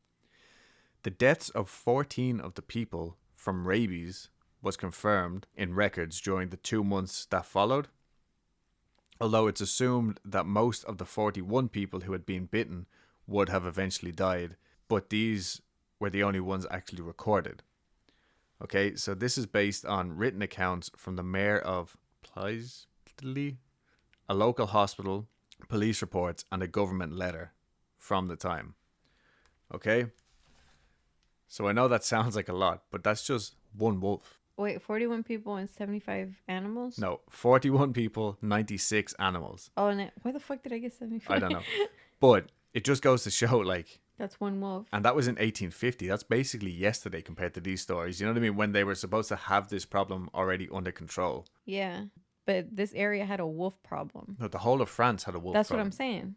[SPEAKER 1] The deaths of 14 of the people from rabies was confirmed in records during the 2 months that followed, although it's assumed that most of the 41 people who had been bitten would have eventually died, but these were the only ones actually recorded. Okay, so this is based on written accounts from the mayor of Paisley, a local hospital, police reports, and a government letter from the time. Okay? So I know that sounds like a lot, but that's just one wolf.
[SPEAKER 2] Wait, 41 people and 75 animals?
[SPEAKER 1] No, 41 people, 96 animals.
[SPEAKER 2] Oh, and where the fuck did I get 75?
[SPEAKER 1] I don't know. But it just goes to show, like...
[SPEAKER 2] That's one wolf.
[SPEAKER 1] And that was in 1850. That's basically yesterday compared to these stories. You know what I mean? When they were supposed to have this problem already under control.
[SPEAKER 2] Yeah. But this area had a wolf problem.
[SPEAKER 1] No, the whole of France had a wolf problem.
[SPEAKER 2] That's what I'm saying.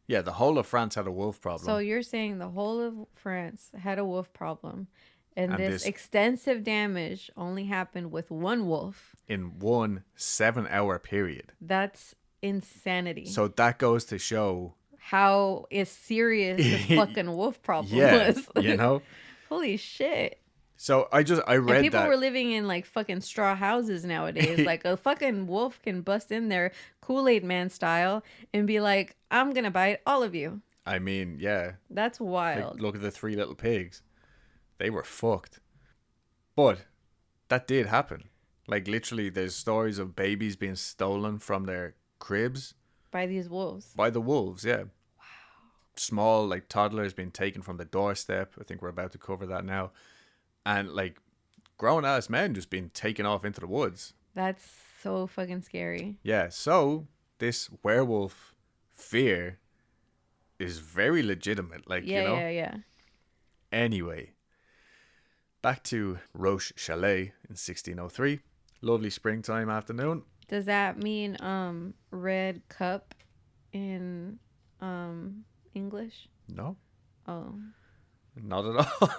[SPEAKER 1] Yeah, the whole of France had a wolf problem.
[SPEAKER 2] So you're saying the whole of France had a wolf problem. And this extensive damage only happened with one wolf.
[SPEAKER 1] In one 7-hour period.
[SPEAKER 2] That's insanity.
[SPEAKER 1] So that goes to show...
[SPEAKER 2] how serious the fucking wolf problem was.
[SPEAKER 1] You know?
[SPEAKER 2] Holy shit.
[SPEAKER 1] So I read that.
[SPEAKER 2] People were living in like fucking straw houses nowadays. Like a fucking wolf can bust in there Kool-Aid Man style and be like, I'm going to bite all of you.
[SPEAKER 1] I mean, yeah.
[SPEAKER 2] That's wild.
[SPEAKER 1] Like, look at the 3 little pigs. They were fucked. But that did happen. Like literally there's stories of babies being stolen from their cribs.
[SPEAKER 2] By these wolves.
[SPEAKER 1] By the wolves, yeah.
[SPEAKER 2] Wow.
[SPEAKER 1] Small, like, toddlers being taken from the doorstep. I think we're about to cover that now. And, like, grown-ass men just being taken off into the woods.
[SPEAKER 2] That's so fucking scary.
[SPEAKER 1] Yeah, so this werewolf fear is very legitimate. Like, you know?
[SPEAKER 2] Yeah.
[SPEAKER 1] Anyway, back to Roche Chalet in 1603. Lovely springtime afternoon.
[SPEAKER 2] Does that mean red cup in English?
[SPEAKER 1] No.
[SPEAKER 2] Oh.
[SPEAKER 1] Not at all.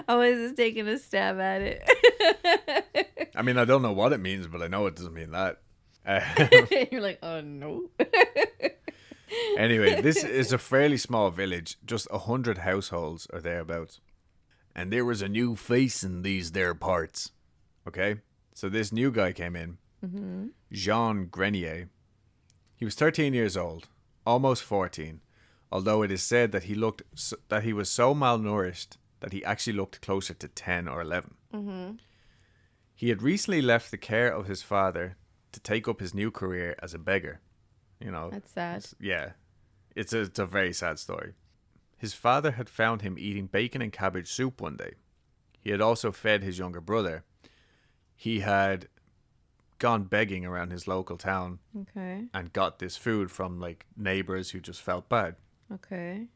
[SPEAKER 2] I was just taking a stab at it.
[SPEAKER 1] I mean, I don't know what it means, but I know it doesn't mean that.
[SPEAKER 2] You're like, oh, no.
[SPEAKER 1] Anyway, this is a fairly small village. Just 100 households or thereabouts. And there was a new face in these there parts. Okay? So this new guy came in, Jean Grenier, He was 13 years old, almost 14, although it is said that he was so malnourished that he actually looked closer to 10 or 11.
[SPEAKER 2] Mm-hmm.
[SPEAKER 1] He had recently left the care of his father to take up his new career as a beggar.
[SPEAKER 2] That's sad.
[SPEAKER 1] It's a very sad story. His father had found him eating bacon and cabbage soup one day. He had also fed his younger brother. He had gone begging around his local town.
[SPEAKER 2] Okay.
[SPEAKER 1] And got this food from like neighbors who just felt bad.
[SPEAKER 2] Okay.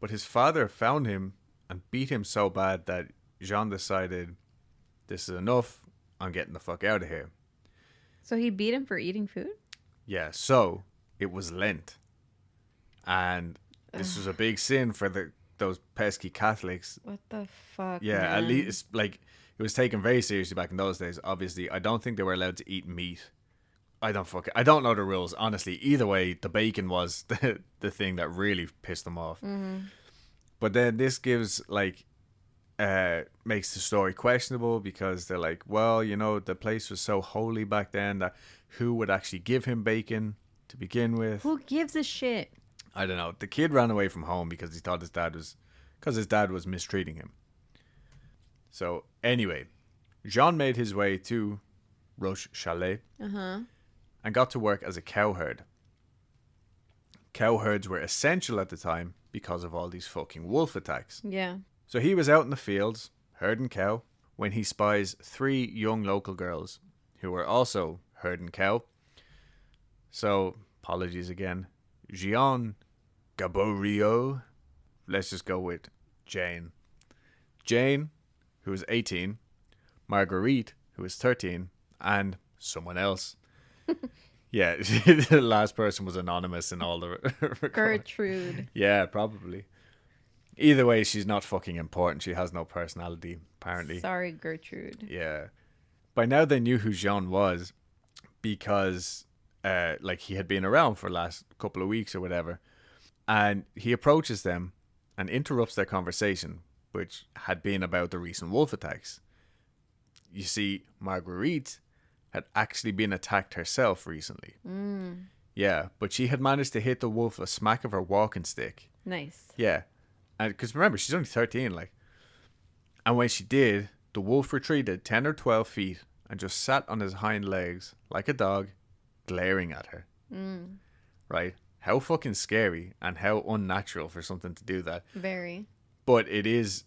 [SPEAKER 1] But his father found him and beat him so bad that Jean decided, this is enough, I'm getting the fuck out of here.
[SPEAKER 2] So he beat him for eating food?
[SPEAKER 1] Yeah, so it was Lent. And this was a big sin for those pesky Catholics.
[SPEAKER 2] What the fuck?
[SPEAKER 1] Yeah,
[SPEAKER 2] man?
[SPEAKER 1] at least like it was taken very seriously back in those days. Obviously, I don't think they were allowed to eat meat. I don't know the rules, honestly. Either way, the bacon was the thing that really pissed them off.
[SPEAKER 2] Mm-hmm.
[SPEAKER 1] But then this gives makes the story questionable because they're like, well, the place was so holy back then that who would actually give him bacon to begin with?
[SPEAKER 2] Who gives a shit?
[SPEAKER 1] I don't know. The kid ran away from home because he thought his dad was mistreating him. So anyway, Jean made his way to Roche Chalet and got to work as a cowherd. Cowherds were essential at the time because of all these fucking wolf attacks.
[SPEAKER 2] Yeah.
[SPEAKER 1] So he was out in the fields, herding cow, when he spies 3 young local girls who were also herding cow. So, apologies again. Jean Gaboriau. Let's just go with Jane. Jane, who was 18. Marguerite, who was 13. And someone else. Yeah, the last person was anonymous in all the
[SPEAKER 2] Gertrude.
[SPEAKER 1] Yeah, probably. Either way, she's not fucking important. She has no personality, apparently.
[SPEAKER 2] Sorry, Gertrude.
[SPEAKER 1] Yeah. By now they knew who Jean was because he had been around for the last couple of weeks or whatever. And he approaches them and interrupts their conversation, which had been about the recent wolf attacks. You see, Marguerite had actually been attacked herself recently.
[SPEAKER 2] Mm.
[SPEAKER 1] Yeah, but she had managed to hit the wolf a smack of her walking stick.
[SPEAKER 2] Nice.
[SPEAKER 1] Yeah. And because remember, she's only 13, and when she did, the wolf retreated 10 or 12 feet and just sat on his hind legs like a dog, glaring at her.
[SPEAKER 2] Mm.
[SPEAKER 1] Right? How fucking scary and how unnatural for something to do that.
[SPEAKER 2] Very.
[SPEAKER 1] But it is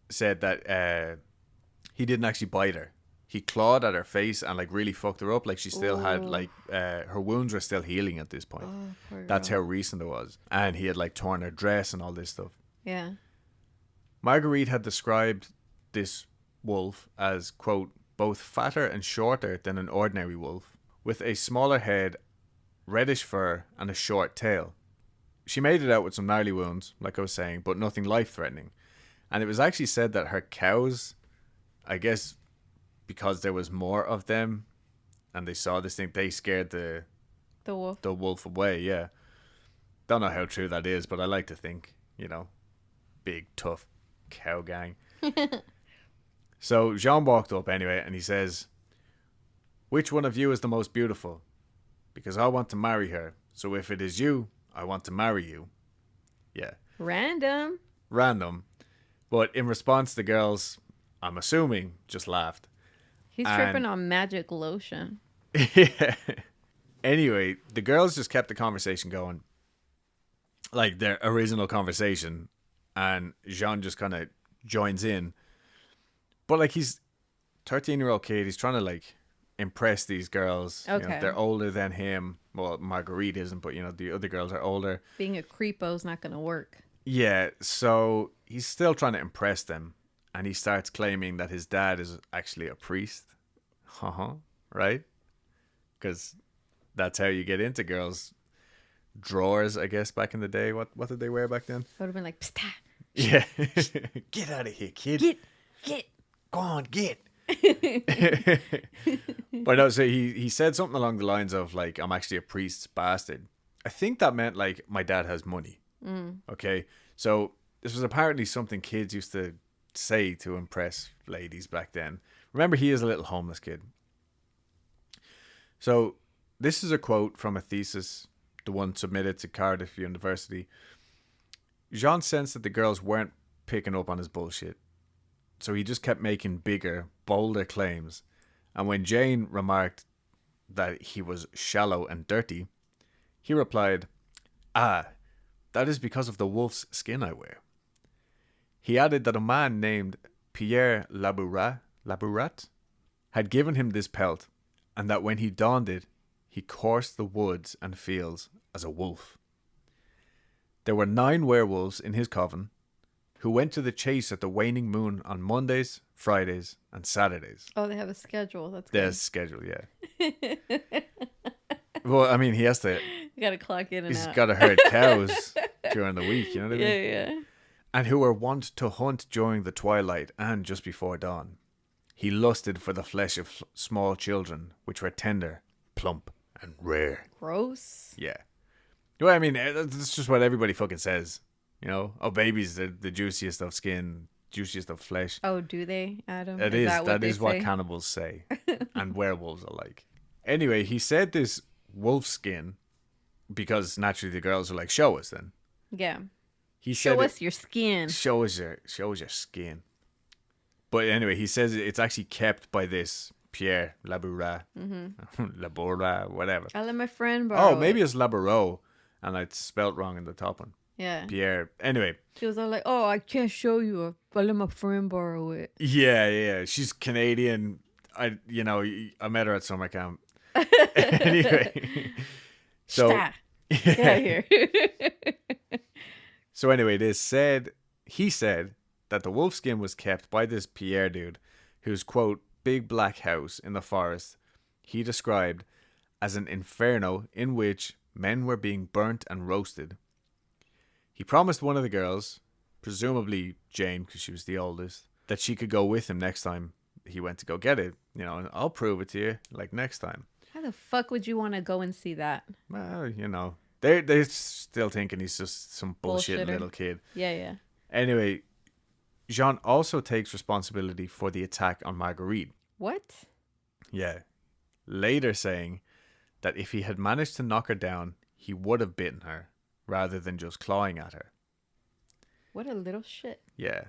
[SPEAKER 1] said that he didn't actually bite her. He clawed at her face and really fucked her up. She still had her wounds were still healing at this point.
[SPEAKER 2] Oh, poor
[SPEAKER 1] That's
[SPEAKER 2] girl.
[SPEAKER 1] how recent it was. And he had torn her dress and all this stuff.
[SPEAKER 2] Yeah.
[SPEAKER 1] Marguerite had described this wolf as, quote, both fatter and shorter than an ordinary wolf, with a smaller head, reddish fur, and a short tail. She made it out with some gnarly wounds, like I was saying, but nothing life-threatening. And it was actually said that her cows, I guess because there was more of them, and they saw this thing, they scared the wolf away, yeah. Don't know how true that is, but I like to think, big, tough cow gang. So Jean walked up anyway, and he says, which one of you is the most beautiful? Because I want to marry her. So if it is you, I want to marry you. Yeah.
[SPEAKER 2] Random.
[SPEAKER 1] But in response, the girls, I'm assuming, just laughed.
[SPEAKER 2] He's tripping on magic lotion.
[SPEAKER 1] Yeah. Anyway, the girls just kept the conversation going. Their original conversation. And Jean just kind of joins in. But he's 13-year-old kid. He's trying to impress these girls.
[SPEAKER 2] Okay.
[SPEAKER 1] They're older than him. Well, Marguerite isn't, but the other girls are older.
[SPEAKER 2] Being a creepo's not going to work.
[SPEAKER 1] Yeah, so he's still trying to impress them. And he starts claiming that his dad is actually a priest. Right? Because that's how you get into girls' drawers, I guess, back in the day. What did they wear back then?
[SPEAKER 2] I would have been like, psst.
[SPEAKER 1] Yeah. Get out of here, kid.
[SPEAKER 2] Get.
[SPEAKER 1] Go on, get. But no, so he said something along the lines of I'm actually a priest's bastard. I think that meant my dad has money. Okay, so this was apparently something kids used to say to impress ladies back then. Remember, he is a little homeless kid. So This is a quote from a thesis, the one submitted to Cardiff University. Jean sensed that the girls weren't picking up on his bullshit, so he just kept making bigger, bolder claims. And when Jane remarked that he was shallow and dirty, he replied, "Ah, that is because of the wolf's skin I wear." He added that a man named Pierre Labourat had given him this pelt, and that when he donned it, he coursed the woods and fields as a wolf. There were 9 werewolves in his coven, who went to the chase at the waning moon on Mondays, Fridays, and Saturdays.
[SPEAKER 2] Oh, they have a schedule. That's
[SPEAKER 1] Their
[SPEAKER 2] good.
[SPEAKER 1] schedule, yeah. Well, I mean, he has to.
[SPEAKER 2] You gotta clock in and
[SPEAKER 1] He's
[SPEAKER 2] out.
[SPEAKER 1] got to herd cows during the week. You know what I mean?
[SPEAKER 2] Yeah.
[SPEAKER 1] And who were wont to hunt during the twilight and just before dawn. He lusted for the flesh of small children, which were tender, plump, and rare.
[SPEAKER 2] Gross.
[SPEAKER 1] Yeah. Well, I mean, that's just what everybody fucking says. You know, oh, babies are the juiciest of skin, juiciest of flesh.
[SPEAKER 2] Oh, do they, Adam?
[SPEAKER 1] It is. That is what
[SPEAKER 2] say?
[SPEAKER 1] cannibals say. And werewolves are like. Anyway, he said this wolf skin because naturally the girls are like, show us then.
[SPEAKER 2] Yeah.
[SPEAKER 1] He
[SPEAKER 2] Show
[SPEAKER 1] said
[SPEAKER 2] us your skin.
[SPEAKER 1] Show us your skin. But anyway, he says it's actually kept by this Pierre Labourat. Labourat, whatever.
[SPEAKER 2] I let my friend borrow
[SPEAKER 1] Oh, maybe it's Laboureau, and I spelt wrong in the top one.
[SPEAKER 2] Yeah.
[SPEAKER 1] Pierre. Anyway.
[SPEAKER 2] She was all like, oh, I can't show you. I let my friend borrow it.
[SPEAKER 1] Yeah. She's Canadian. I met her at summer camp. Anyway. So.
[SPEAKER 2] Get out here.
[SPEAKER 1] So anyway, he said that the wolf skin was kept by this Pierre dude, whose, quote, big black house in the forest he described as an inferno in which men were being burnt and roasted. He promised one of the girls, presumably Jane because she was the oldest, that she could go with him next time he went to go get it. You know, and I'll prove it to you, like, next time.
[SPEAKER 2] How the fuck would you want to go and see that?
[SPEAKER 1] Well, you know, they're still thinking he's just some bullshit
[SPEAKER 2] Bullshitter.
[SPEAKER 1] little kid.
[SPEAKER 2] Yeah.
[SPEAKER 1] Anyway, Jean also takes responsibility for the attack on Marguerite.
[SPEAKER 2] What?
[SPEAKER 1] Yeah. Later saying that if he had managed to knock her down, he would have bitten her rather than just clawing at her.
[SPEAKER 2] What a little shit.
[SPEAKER 1] Yeah.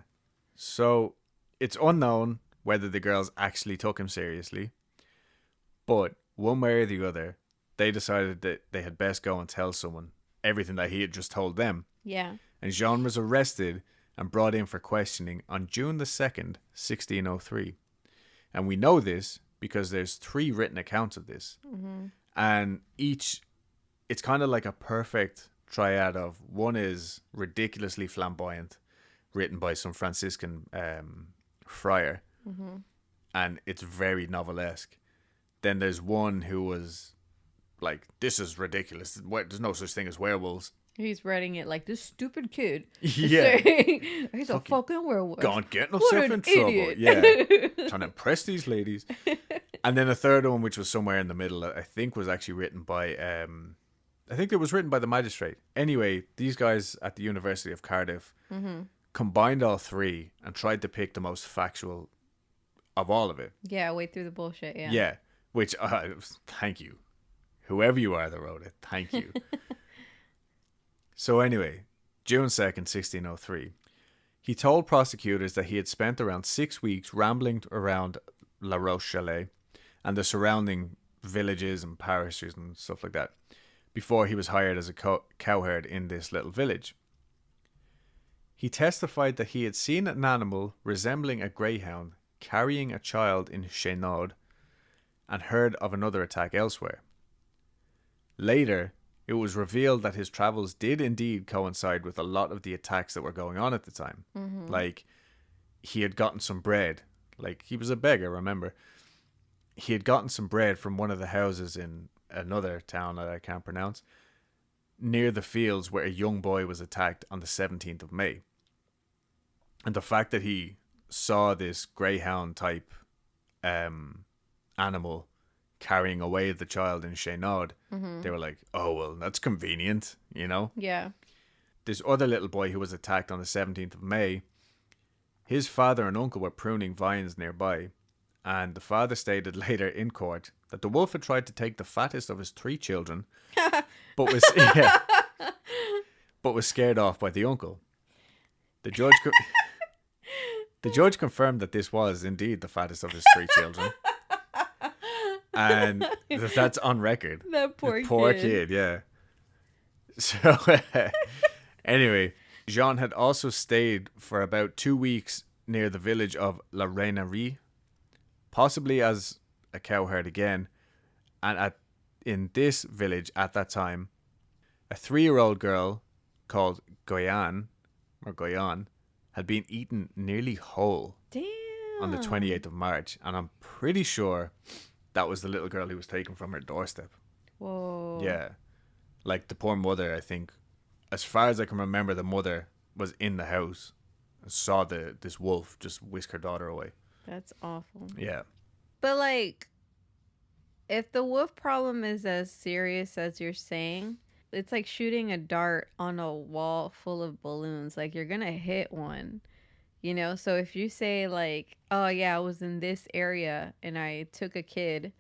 [SPEAKER 1] So it's unknown whether the girls actually took him seriously, but one way or the other, they decided that they had best go and tell someone everything that he had just told them.
[SPEAKER 2] Yeah.
[SPEAKER 1] And Jean was arrested and brought in for questioning on June the 2nd, 1603. And we know this because there's 3 written accounts of this. Mm-hmm. And each, it's kind of like a perfect triad of, one is ridiculously flamboyant, written by some Franciscan friar. Mm-hmm. And it's very novelesque. Then there's one who was like, this is ridiculous. There's no such thing as werewolves.
[SPEAKER 2] He's writing it like, this stupid kid.
[SPEAKER 1] Yeah.
[SPEAKER 2] He's a fucking werewolf.
[SPEAKER 1] Can't get himself in trouble.
[SPEAKER 2] Idiot.
[SPEAKER 1] Yeah. Trying to impress these ladies. And then a third one, which was somewhere in the middle, I think was actually written by, I think it was written by the magistrate. Anyway, these guys at the University of Cardiff combined all 3 and tried to pick the most factual of all of it.
[SPEAKER 2] Yeah, wait through the bullshit, yeah.
[SPEAKER 1] Yeah. Which, thank you. Whoever you are that wrote it, thank you. So anyway, June 2nd, 1603, he told prosecutors that he had spent around 6 weeks rambling around La Roche-Chalais and the surrounding villages and parishes and stuff like that before he was hired as a cowherd in this little village. He testified that he had seen an animal resembling a greyhound carrying a child in Chénaud and heard of another attack elsewhere. Later, it was revealed that his travels did indeed coincide with a lot of the attacks that were going on at the time. Mm-hmm. Like, he had gotten some bread. Like, he was a beggar, remember? He had gotten some bread from one of the houses in another town that I can't pronounce, near the fields where a young boy was attacked on the 17th of May. And the fact that he saw this greyhound type animal carrying away the child in Chénaud, they were like, oh, well, that's convenient, you know?
[SPEAKER 2] Yeah.
[SPEAKER 1] This other little boy who was attacked on the 17th of May, his father and uncle were pruning vines nearby, and the father stated later in court that the wolf had tried to take the fattest of his 3 children, but was yeah, but was scared off by the uncle. The judge the judge confirmed that this was indeed the fattest of his 3 children. And that's on record.
[SPEAKER 2] That
[SPEAKER 1] poor
[SPEAKER 2] poor
[SPEAKER 1] kid, yeah. So, anyway, Jean had also stayed for about 2 weeks near the village of La Grenier, possibly as a cowherd again. And in this village at that time, a 3-year-old girl called Goyan had been eaten nearly whole.
[SPEAKER 2] Damn.
[SPEAKER 1] On the 28th of March. And I'm pretty sure that was the little girl who was taken from her doorstep.
[SPEAKER 2] Whoa.
[SPEAKER 1] Yeah. Like the poor mother, I think, as far as I can remember, the mother was in the house and saw this wolf just whisk her daughter away.
[SPEAKER 2] That's awful.
[SPEAKER 1] Yeah.
[SPEAKER 2] But like, if the wolf problem is as serious as you're saying, it's like shooting a dart on a wall full of balloons. Like, you're gonna hit one, you know? So if you say like, oh yeah, I was in this area and I took a kid,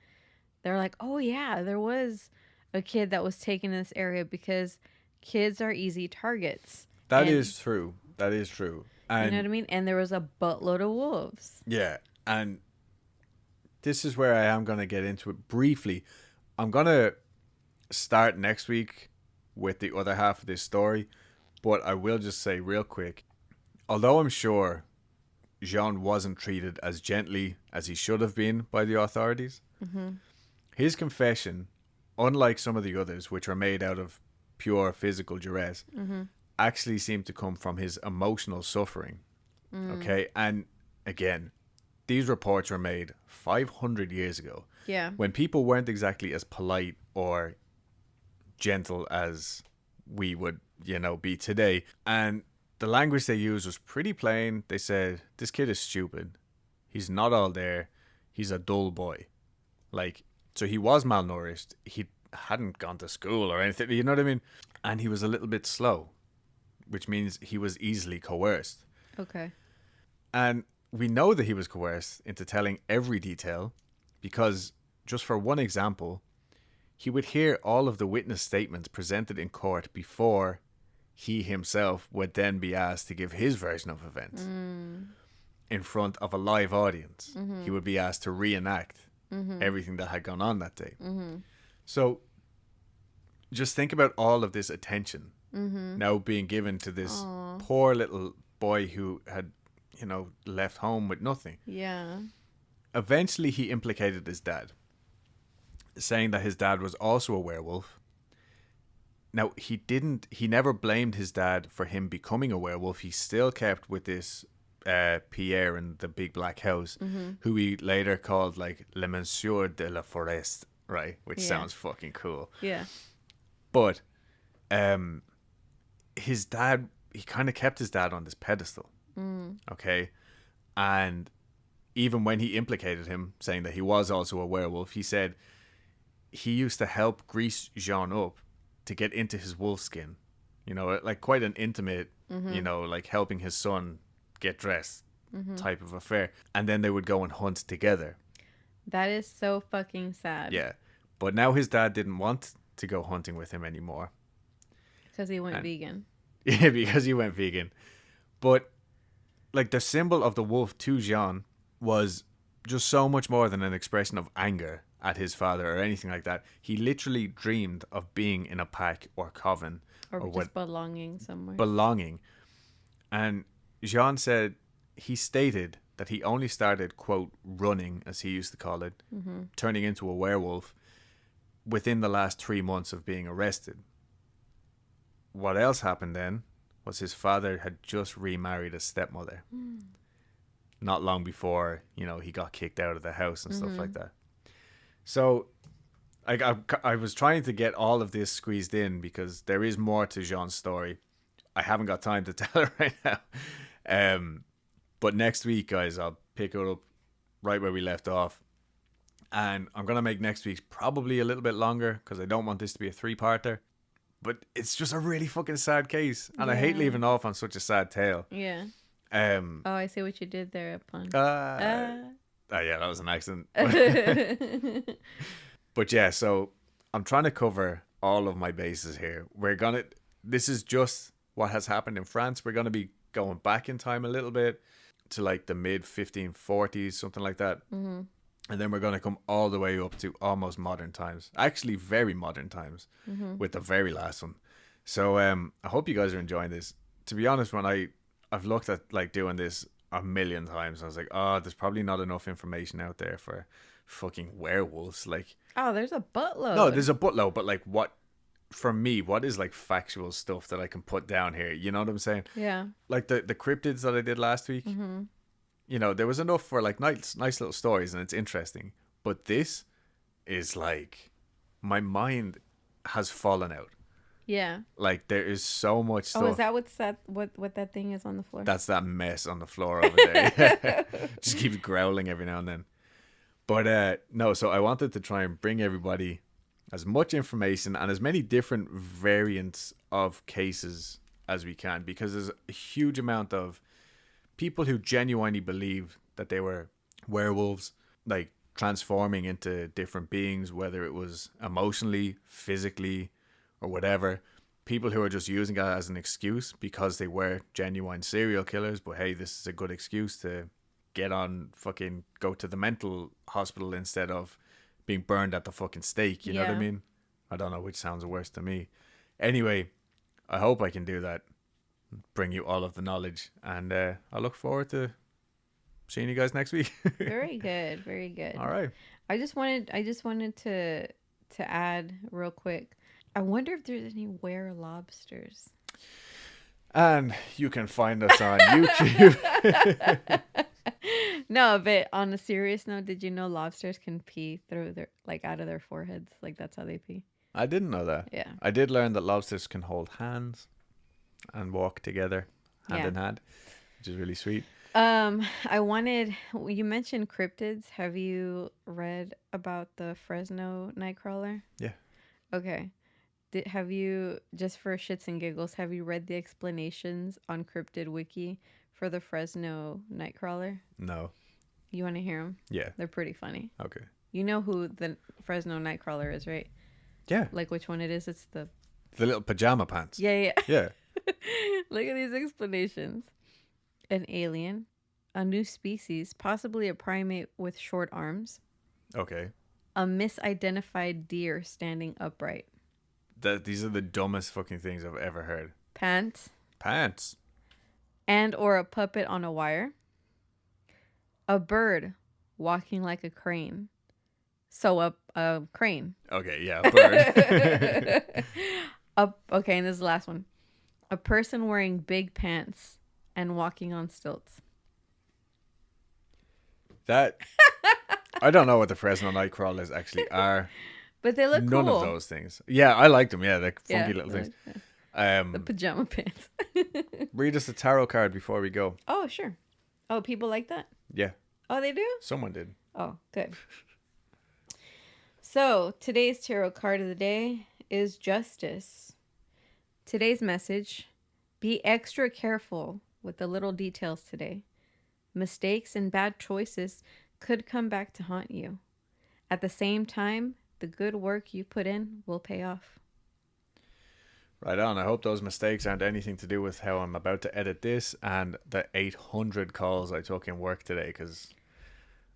[SPEAKER 2] they're like, oh yeah, there was a kid that was taken in this area, because kids are easy targets.
[SPEAKER 1] That is true. And,
[SPEAKER 2] you know what I mean? And there was a buttload of wolves.
[SPEAKER 1] Yeah. And this is where I am going to get into it briefly. I'm going to start next week with the other half of this story, but I will just say real quick, although I'm sure Jean wasn't treated as gently as he should have been by the authorities, his confession, unlike some of the others, which are made out of pure physical duress, actually seemed to come from his emotional suffering. Okay? And again, these reports were made 500 years ago.
[SPEAKER 2] Yeah.
[SPEAKER 1] When people weren't exactly as polite or gentle as we would, be today. And the language they used was pretty plain. They said, this kid is stupid. He's not all there. He's a dull boy. Like, so he was malnourished. He hadn't gone to school or anything, you know what I mean? And he was a little bit slow, which means he was easily coerced.
[SPEAKER 2] Okay.
[SPEAKER 1] And we know that he was coerced into telling every detail because, just for one example, he would hear all of the witness statements presented in court before he himself would then be asked to give his version of events in front of a live audience. He would be asked to reenact everything that had gone on that day. So just think about all of this attention now being given to this poor little boy who had, left home with nothing.
[SPEAKER 2] Yeah.
[SPEAKER 1] Eventually he implicated his dad, saying that his dad was also a werewolf. Now, he never blamed his dad for him becoming a werewolf. He still kept with this Pierre in the big black house, who he later called like Le Monsieur de la Forest, right? Which sounds fucking cool.
[SPEAKER 2] Yeah.
[SPEAKER 1] But his dad, he kind of kept his dad on this pedestal. Okay? And even when he implicated him, saying that he was also a werewolf, he said he used to help grease Jean up to get into his wolf skin. Like quite an intimate, like helping his son get dressed type of affair. And then they would go and hunt together.
[SPEAKER 2] That is so fucking sad.
[SPEAKER 1] Yeah. But now his dad didn't want to go hunting with him anymore.
[SPEAKER 2] Because he went vegan.
[SPEAKER 1] Yeah, because he went vegan. But like the symbol of the wolf to Jean was just so much more than an expression of anger at his father or anything like that. He literally dreamed of being in a pack or coven.
[SPEAKER 2] Or just belonging somewhere.
[SPEAKER 1] Belonging. And Jean said, he stated that he only started, quote, running, as he used to call it, turning into a werewolf, within the last 3 months of being arrested. What else happened then was his father had just remarried a stepmother. Not long before, he got kicked out of the house and stuff like that. So I was trying to get all of this squeezed in because there is more to Jean's story. I haven't got time to tell it right now. But next week, guys, I'll pick it up right where we left off. And I'm going to make next week's probably a little bit longer because I don't want this to be a 3-parter. But it's just a really fucking sad case. And I hate leaving off on such a sad tale.
[SPEAKER 2] Yeah.
[SPEAKER 1] Oh,
[SPEAKER 2] I see what you did there, Upon.
[SPEAKER 1] Oh yeah, that was an accident. But yeah, so I'm trying to cover all of my bases here. This is just what has happened in France. We're gonna be going back in time a little bit to like the mid 1540s, something like that.
[SPEAKER 2] Mm-hmm.
[SPEAKER 1] And then we're gonna come all the way up to almost modern times. Actually, very modern times
[SPEAKER 2] Mm-hmm.
[SPEAKER 1] with the very last one. So I hope you guys are enjoying this. To be honest, when I've looked at like doing this a million times, I was like, oh, there's probably not enough information out there for fucking werewolves. Like,
[SPEAKER 2] Oh, there's a buttload.
[SPEAKER 1] no, there's a buttload, but like, what for me? What is like factual stuff that I can put down here? You know what I'm saying?
[SPEAKER 2] Yeah.
[SPEAKER 1] Like the cryptids that I did last week.
[SPEAKER 2] Mm-hmm.
[SPEAKER 1] You know, there was enough for like nice little stories, and it's interesting. But this is like, my mind has fallen out.
[SPEAKER 2] Yeah.
[SPEAKER 1] Like, there is so much stuff.
[SPEAKER 2] Oh, is that what that thing is on the floor?
[SPEAKER 1] That's that mess on the floor over there. Just keeps growling every now and then. But no, so I wanted to try and bring everybody as much information and as many different variants of cases as we can, because there's a huge amount of people who genuinely believe that they were werewolves, like transforming into different beings, whether it was emotionally, physically, or whatever. People who are just using it as an excuse because they were genuine serial killers, but hey, this is a good excuse to go to the mental hospital instead of being burned at the fucking stake. You know what I mean? I don't know which sounds worse to me. Anyway, I hope I can do that. Bring you all of the knowledge, and I look forward to seeing you guys next week.
[SPEAKER 2] Very good. Very good.
[SPEAKER 1] All right.
[SPEAKER 2] I just wanted to add real quick. I wonder if there's any were lobsters.
[SPEAKER 1] And you can find us on YouTube.
[SPEAKER 2] No, but on a serious note, did you know lobsters can pee through their out of their foreheads? Like that's how they pee.
[SPEAKER 1] I didn't know that.
[SPEAKER 2] Yeah.
[SPEAKER 1] I did learn that lobsters can hold hands and walk together hand in hand, which is really sweet.
[SPEAKER 2] You mentioned cryptids. Have you read about the Fresno Nightcrawler?
[SPEAKER 1] Yeah.
[SPEAKER 2] Okay. Have you, just for shits and giggles, have you read the explanations on Cryptid Wiki for the Fresno Nightcrawler?
[SPEAKER 1] No.
[SPEAKER 2] You want to hear them?
[SPEAKER 1] Yeah.
[SPEAKER 2] They're pretty funny.
[SPEAKER 1] Okay.
[SPEAKER 2] You know who the Fresno Nightcrawler is, right?
[SPEAKER 1] Yeah.
[SPEAKER 2] Like which one it is? It's the
[SPEAKER 1] little pajama pants.
[SPEAKER 2] Yeah.
[SPEAKER 1] Yeah.
[SPEAKER 2] Look at these explanations. An alien, a new species, possibly a primate with short arms.
[SPEAKER 1] Okay.
[SPEAKER 2] A misidentified deer standing upright.
[SPEAKER 1] These are the dumbest fucking things I've ever heard.
[SPEAKER 2] Pants.
[SPEAKER 1] And
[SPEAKER 2] or a puppet on a wire. A bird walking like a crane. So a crane.
[SPEAKER 1] Okay, yeah, a bird.
[SPEAKER 2] Okay, and this is the last one. A person wearing big pants and walking on stilts.
[SPEAKER 1] I don't know what the Fresno Nightcrawlers actually are.
[SPEAKER 2] But they look
[SPEAKER 1] None
[SPEAKER 2] cool.
[SPEAKER 1] of those things. Yeah, I like them. Yeah, they're funky little things.
[SPEAKER 2] The pajama pants.
[SPEAKER 1] Read us a tarot card before we go.
[SPEAKER 2] Oh, sure. Oh, people like that?
[SPEAKER 1] Yeah.
[SPEAKER 2] Oh, they do?
[SPEAKER 1] Someone did.
[SPEAKER 2] Oh, good. So, today's tarot card of the day is Justice. Today's message: be extra careful with the little details today. Mistakes and bad choices could come back to haunt you. At the same time, the good work you put in will pay off.
[SPEAKER 1] Right on. I hope those mistakes aren't anything to do with how I'm about to edit this and the 800 calls I took in work today, because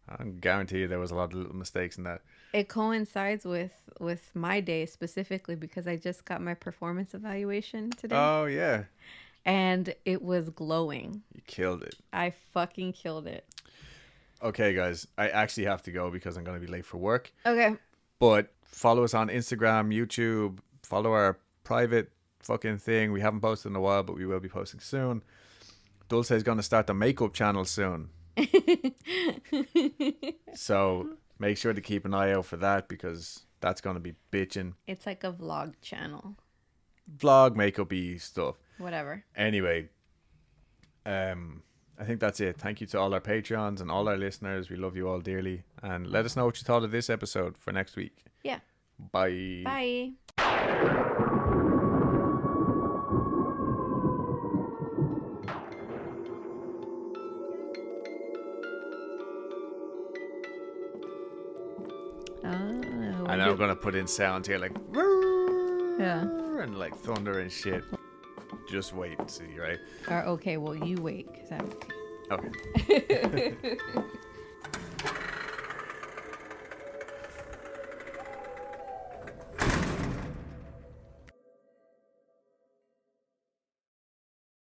[SPEAKER 1] I guarantee you there was a lot of little mistakes in that.
[SPEAKER 2] It coincides with my day specifically because I just got my performance evaluation today.
[SPEAKER 1] Oh, yeah.
[SPEAKER 2] And it was glowing.
[SPEAKER 1] You killed it.
[SPEAKER 2] I fucking killed it.
[SPEAKER 1] Okay, guys. I actually have to go because I'm going to be late for work.
[SPEAKER 2] Okay.
[SPEAKER 1] But follow us on Instagram, YouTube. Follow our private fucking thing. We haven't posted in a while, but we will be posting soon. Dulce is going to start the makeup channel soon. So make sure to keep an eye out for that, because that's going to be bitching.
[SPEAKER 2] It's like a vlog channel.
[SPEAKER 1] Vlog, makeup-y stuff.
[SPEAKER 2] Whatever.
[SPEAKER 1] Anyway, I think that's it. Thank you to all our Patreons and all our listeners. We love you all dearly. And let us know what you thought of this episode for next week.
[SPEAKER 2] Yeah.
[SPEAKER 1] Bye.
[SPEAKER 2] Bye. Oh.
[SPEAKER 1] And I'm gonna put in sounds here like
[SPEAKER 2] Yeah.
[SPEAKER 1] and like thunder and shit. Just wait and see, right?
[SPEAKER 2] Okay, well, you wait, 'cause I'm...
[SPEAKER 1] Okay.